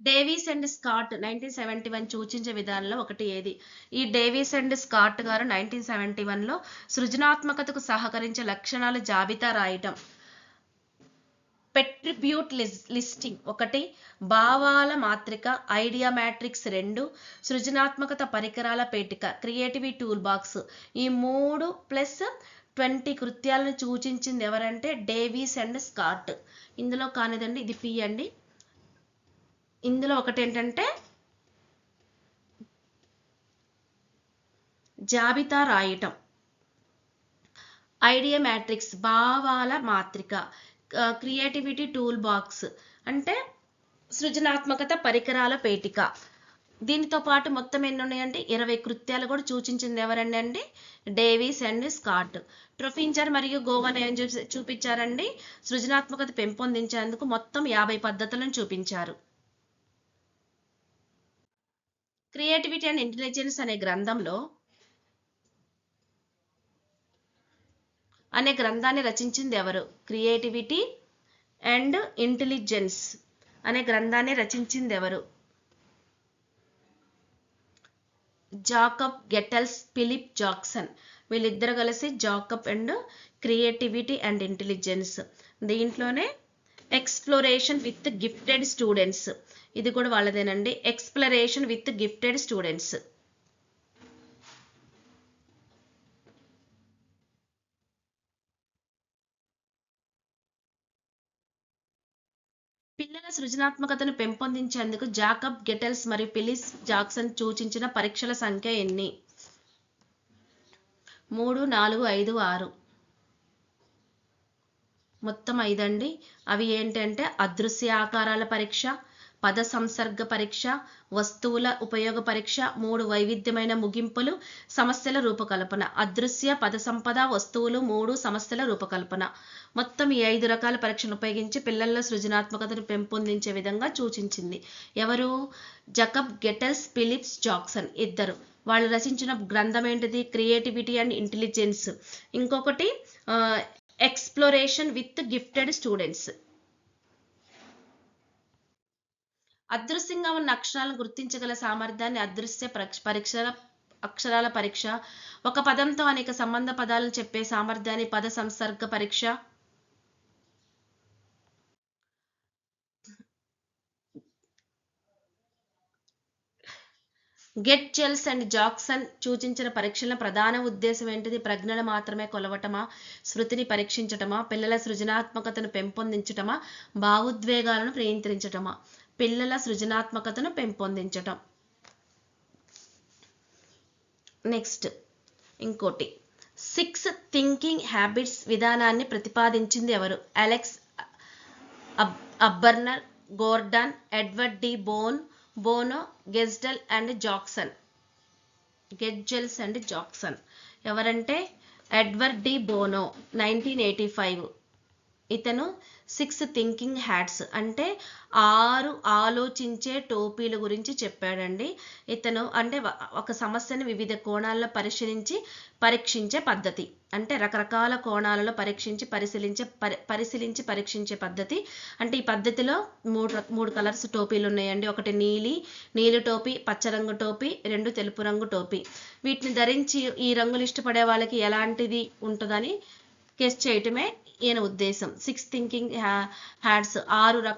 Davis and Scott 1971 సూచించే విధానంలో ఒకటి ఏది? ఈ డేవిస్ అండ్ స్కాట్ గారు 1971లో సృజనాత్మకతకు సహకరించే లక్షణాల జాబితా రాయటం. పెట్రిబ్యూట్ లిస్టింగ్ 1, భావాల మాత్రిక, ఐడియా మ్యాట్రిక్స్ 2, సృజనాత్మకత పరికరాల పేటిక, క్రియేటివిటీ టూల్ బాక్స్, ఈ 3+20 కృత్యాలను సూచించింది ఎవరంటే డేవిస్ అండ్ స్కాట్. ఇందులో కానిదండి ఇది పి అండి. ఇందులో ఒకటి ఏంటంటే జాబితా రాయటం, ఐడియా మ్యాట్రిక్స్ భావాల మాత్రిక, క్రియేటివిటీ టూల్ బాక్స్ అంటే సృజనాత్మకత పరికరాల పేటిక. దీనితో పాటు మొత్తం ఎన్ని ఉన్నాయంటే 20 కృత్యాలు కూడా సూచించింది ఎవరండి అంటే డేవిస్ అండ్ స్కాట్. ట్రఫింజర్ మరియు గోవన్ ఏం చూపించారండి? సృజనాత్మకత పెంపొందించేందుకు మొత్తం 50 పద్ధతులను చూపించారు. క్రియేటివిటీ అండ్ ఇంటెలిజెన్స్ అనే గ్రంథాన్ని రచించింది ఎవరు? క్రియేటివిటీ అండ్ ఇంటెలిజెన్స్ అనే గ్రంథాన్ని రచించింది ఎవరు? Jacob Getzels, Philip Jackson. వీళ్ళిద్దరు కలిసి Jacob and creativity and intelligence. దీంట్లోనే ఎక్స్ప్లోరేషన్ విత్ గిఫ్టెడ్ స్టూడెంట్స్, ఇది కూడా వాళ్ళదేనండి. Exploration with gifted students. పిల్లల సృజనాత్మకతను పెంపొందించేందుకు జాకబ్ గెటల్స్ మరియు ఫిలిప్ జాక్సన్ సూచించిన పరీక్షల సంఖ్య ఎన్ని? 3, 4, 5, 6. మొత్తం 5 అండి. అవి ఏంటంటే అదృశ్య ఆకారాల పరీక్ష, పద సంసర్గ పరీక్ష, వస్తువుల ఉపయోగ పరీక్ష, 3 వైవిధ్యమైన ముగింపులు, సమస్యల రూపకల్పన. అదృశ్య, పద సంపద, వస్తువులు, 3 సమస్యల రూపకల్పన. మొత్తం ఈ 5 రకాల పరీక్షను ఉపయోగించి పిల్లల్లో సృజనాత్మకతను పెంపొందించే విధంగా సూచించింది. ఎవరు? జకబ్ గెటల్స్, ఫిలిప్స్ జాక్సన్ ఇద్దరు. వాళ్ళు రచించిన గ్రంథం ఏంటిది? Creativity and intelligence. ఇంకొకటి ఎక్స్ప్లోరేషన్ విత్ గిఫ్టెడ్ స్టూడెంట్స్. అదృశ్యంగా ఉన్న అక్షరాలను గుర్తించగల సామర్థ్యాన్ని అదృశ్య అక్షరాల పరీక్ష. ఒక పదంతో అనేక సంబంధ పదాలను చెప్పే సామర్థ్యాన్ని పద సంసర్గ పరీక్ష. గెట్జెల్స్ అండ్ జాక్సన్ సూచించిన పరీక్షల ప్రధాన ఉద్దేశం ఏంటిది? ప్రజ్ఞను మాత్రమే కొలవటమా, స్మృతిని పరీక్షించటమా, పిల్లల సృజనాత్మకతను పెంపొందించటమా, భావోద్వేగాలను నియంత్రించటమా? పిల్లల సృజనాత్మకతను పెంపొందించటం. నెక్స్ట్ ఇంకోటి 6 థింకింగ్ హ్యాబిట్స్ విధానాన్ని ప్రతిపాదించింది ఎవరు? Alex Osborn, Gordon, Edward de Bono, గెజ్డెల్ and Jackson. Getzels and Jackson ఎవరంటే ఎడ్వర్డ్ డి బోనో 1985. ఇతను 6 థింకింగ్ హ్యాట్స్ అంటే 6 ఆలోచించే టోపీల గురించి చెప్పాడండి. ఇతను అంటే ఒక సమస్యను వివిధ కోణాల్లో పరీక్షించే పద్ధతి, అంటే రకరకాల కోణాలలో పరిశీలించి పరీక్షించే పద్ధతి. అంటే ఈ పద్ధతిలో మూడు కలర్స్ టోపీలు ఉన్నాయండి. ఒకటి నీలి టోపీ, పచ్చ రంగు టోపీ, 2 తెలుపు రంగు టోపీ. వీటిని ధరించి ఈ రంగులు ఇష్టపడే వాళ్ళకి ఎలాంటిది ఉంటుందని గెస్ చేయటమే ఈయన ఉద్దేశం. 6 థింకింగ్ హ్యాట్స్, 6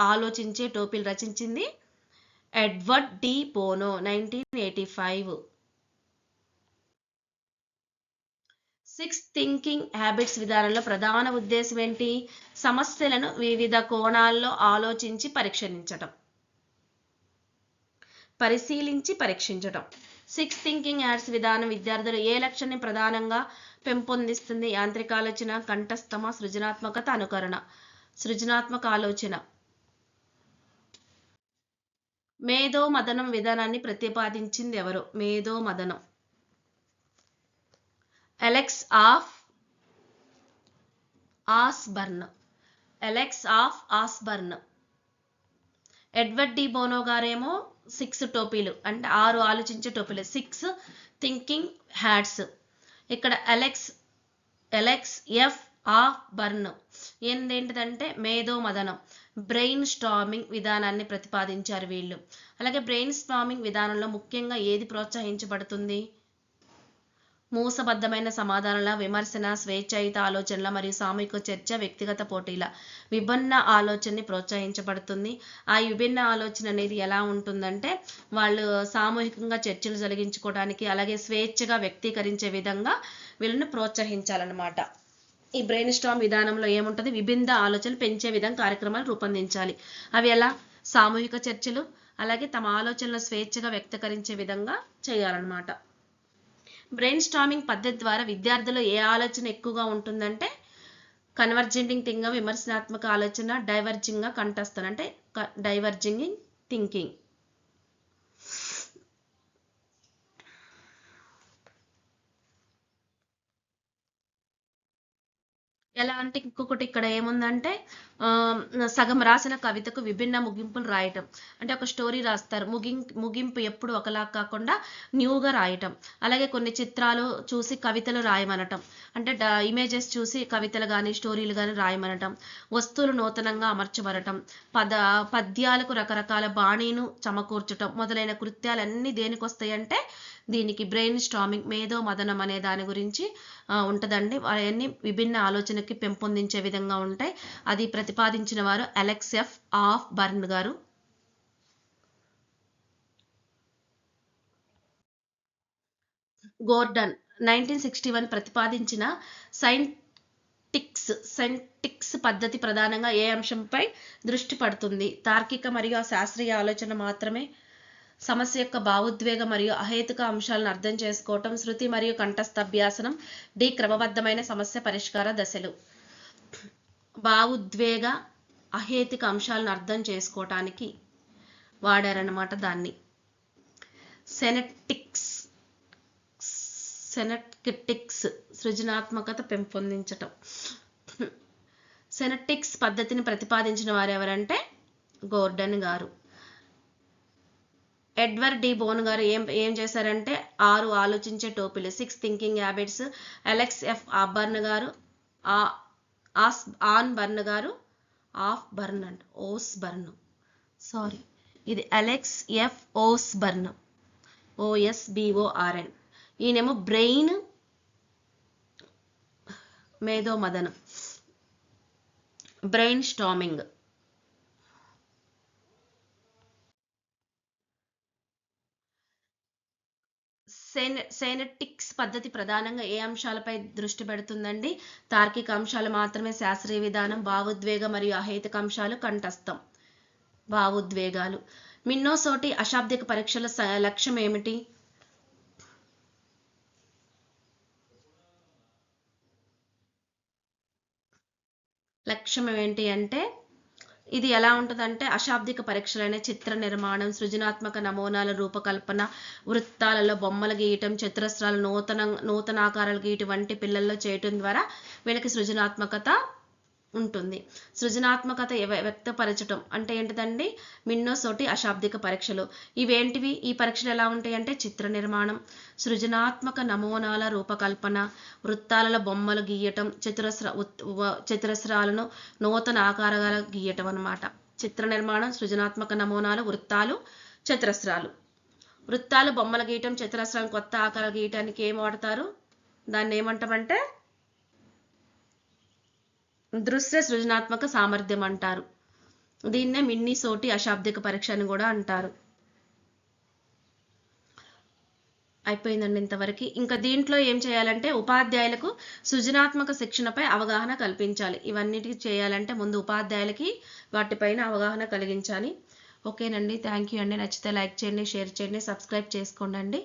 ఆలోచించే టోపీలు రచించింది Edward de Bono 1985. 6 thinking habits విధానంలో ప్రధాన ఉద్దేశం ఏంటి? సమస్యలను వివిధ కోణాల్లో పరిశీలించి పరీక్షించటం. 6 థింకింగ్ హ్యాట్స్ విధానం విద్యార్థులు ఏ లక్ష్యాన్ని ప్రధానంగా పెంపొందిస్తుంది? యాంత్రిక ఆలోచన, కంఠస్థమ, సృజనాత్మకత, అనుకరణ. సృజనాత్మక ఆలోచన. మేధో మదనం విధానాన్ని ప్రతిపాదించింది ఎవరు? మేధో మదనం Alex F Osborn. Edward de Bono గారేమో 6 టోపీలు అంటే 6 ఆలోచించే టోపీలు, 6 థింకింగ్ హ్యాట్స్. ఇక్కడ అలెక్స్ ఎఫ్ ఆఫ్ బర్న్ ఏంటంటే మేధో మదనం, బ్రెయిన్ స్టార్మింగ్ విధానాన్ని ప్రతిపాదించారు వీళ్ళు. అలాగే బ్రెయిన్ స్టార్మింగ్ విధానంలో ముఖ్యంగా ఏది ప్రోత్సహించబడుతుంది? మూసబద్ధమైన సమాధానాల, విమర్శన, స్వేచ్ఛాయుత ఆలోచనల మరియు సామూహిక చర్చ, వ్యక్తిగత పోటీల విభిన్న ఆలోచనని ప్రోత్సహించబడుతుంది. ఆ విభిన్న ఆలోచన అనేది ఎలా ఉంటుందంటే వాళ్ళు సామూహికంగా చర్చలు జరిగించుకోవడానికి, అలాగే స్వేచ్ఛగా వ్యక్తీకరించే విధంగా వీళ్ళని ప్రోత్సహించాలన్నమాట. ఈ బ్రెయిన్ స్టార్మ్ విధానంలో ఏముంటుంది? విభిన్న ఆలోచనలు పెంచే విధంగా కార్యక్రమాలు రూపొందించాలి. అవి ఎలా? సామూహిక చర్చలు, అలాగే తమ ఆలోచనలు స్వేచ్ఛగా వ్యక్తీకరించే విధంగా చేయాలన్నమాట. బ్రెయిన్ స్టార్మింగ్ పద్ధతి ద్వారా విద్యార్థులు ఏ ఆలోచన ఎక్కువగా ఉంటుందంటే కన్వర్జెంటింగ్ థింకింగ్, విమర్శనాత్మక ఆలోచన, డైవర్జింగ్ కంఠస్థన అంటే డైవర్జింగ్ థింకింగ్. ఎలా అంటే ఇంకొకటి ఇక్కడ ఏముందంటే సగం రాసిన కవితకు విభిన్న ముగింపులు రాయటం. అంటే ఒక స్టోరీ రాస్తారు. ముగింపు ఎప్పుడు ఒకలా కాకుండా న్యూగా రాయటం. అలాగే కొన్ని చిత్రాలు చూసి కవితలు రాయమనటం. అంటే ఇమేజెస్ చూసి కవితలు కానీ స్టోరీలు కానీ రాయమనటం. వస్తువులు నూతనంగా అమర్చబడటం. పద్యాలకు రకరకాల బాణీను సమకూర్చటం మొదలైన కృత్యాలన్నీ దేనికి వస్తాయంటే దీనికి బ్రెయిన్ స్టార్మింగ్ మేధో మదనం అనే దాని గురించి ఉంటుందండి. అవన్నీ విభిన్న ఆలోచనకి పెంపొందించే విధంగా ఉంటాయి. అది ప్రతిపాదించిన వారు అలెక్స్ ఎఫ్ ఆఫ్ బర్న్ గారు. గోర్డన్ 1961 ప్రతిపాదించిన సైంటిక్స్ పద్ధతి ప్రధానంగా ఏ అంశంపై దృష్టి పడుతుంది? తార్కిక మరియు శాస్త్రీయ ఆలోచన మాత్రమే. సమస్య యొక్క భావోద్వేగ మరియు అహేతుక అంశాలను అర్థం చేసుకోవటం. శృతి మరియు కంఠస్థ అభ్యాసనం. డి క్రమబద్ధమైన సమస్య పరిష్కార దశలు. భావోద్వేగ అహేతుక అంశాలను అర్థం చేసుకోవటానికి వాడారన్నమాట దాన్ని. సెనెటిక్స్ సృజనాత్మకత పెంపొందించటం. సెనెటిక్స్ పద్ధతిని ప్రతిపాదించిన వారు ఎవరంటే గోర్డన్ గారు. ఎడ్వర్డ్ డి బోన్ గారు ఏం చేశారంటే 6 ఆలోచించే టోపీలు 6 thinking habits. Alex F auburn గారు ఆన్ బర్న్ గారు ఆఫ్ బర్న్ అండ్ ఓస్ బర్న్ సారీ ఇది అలెక్స్ ఎఫ్ ఓస్ బర్న్ OSBORN. ఈయనేమో బ్రెయిన్ మేధో మదనం బ్రెయిన్ స్టార్మింగ్. సెనెటిక్స్ పద్ధతి ప్రధానంగా ఏ అంశాలపై దృష్టి పెడుతుందండి? తార్కిక అంశాలు మాత్రమే శాస్త్రీయ విధానం. భావోద్వేగ మరియు అహేతుక అంశాలు కంఠస్థం. భావోద్వేగాలు. మిన్నోసోటి అశాబ్దిక పరీక్షల లక్ష్యం ఏమిటి? లక్ష్యం ఏంటి అంటే ఇది ఎలా ఉంటుందంటే అశాబ్దిక పరీక్షలైన చిత్ర నిర్మాణం, సృజనాత్మక నమూనాల రూపకల్పన, వృత్తాలలో బొమ్మలు గీయటం, చతురస్రాలు నూతనాకారాలు గీయటం వంటి పిల్లల్లో చేయటం ద్వారా వీళ్ళకి సృజనాత్మకత ఉంటుంది. సృజనాత్మకత వ్యక్తపరచటం అంటే ఏంటిదండి? మిన్నోసోటి అశాబ్దిక పరీక్షలు. ఇవేంటివి? ఈ పరీక్షలు ఎలా ఉంటాయి అంటే చిత్ర నిర్మాణం, సృజనాత్మక నమూనాల రూపకల్పన, వృత్తాలలో బొమ్మలు గీయటం, చతురస్రాలను నూతన ఆకారాలు గీయటం అన్నమాట. చిత్ర నిర్మాణం, సృజనాత్మక నమూనాలు, వృత్తాలు, చతురస్రాలు. వృత్తాలు బొమ్మలు గీయటం, చతురస్రాలను కొత్త ఆకారాలు గీయటానికి ఏం వాడతారు? దాన్ని ఏమంటామంటే దృశ్య సృజనాత్మక సామర్థ్యం అంటారు. దీన్నే మిన్నోసోటి అశాబ్దిక పరీక్ష అని కూడా అంటారు. అయిపోయిందండి ఇంతవరకు. ఇంకా దీంట్లో ఏం చేయాలంటే ఉపాధ్యాయులకు సృజనాత్మక శిక్షణపై అవగాహన కల్పించాలి. ఇవన్నిటికి చేయాలంటే ముందు ఉపాధ్యాయులకి వాటిపైన అవగాహన కలిగించాలి. ఓకేనండి, థ్యాంక్ యూ అండి. నచ్చితే లైక్ చేయండి, షేర్ చేయండి, సబ్స్క్రైబ్ చేసుకోండి.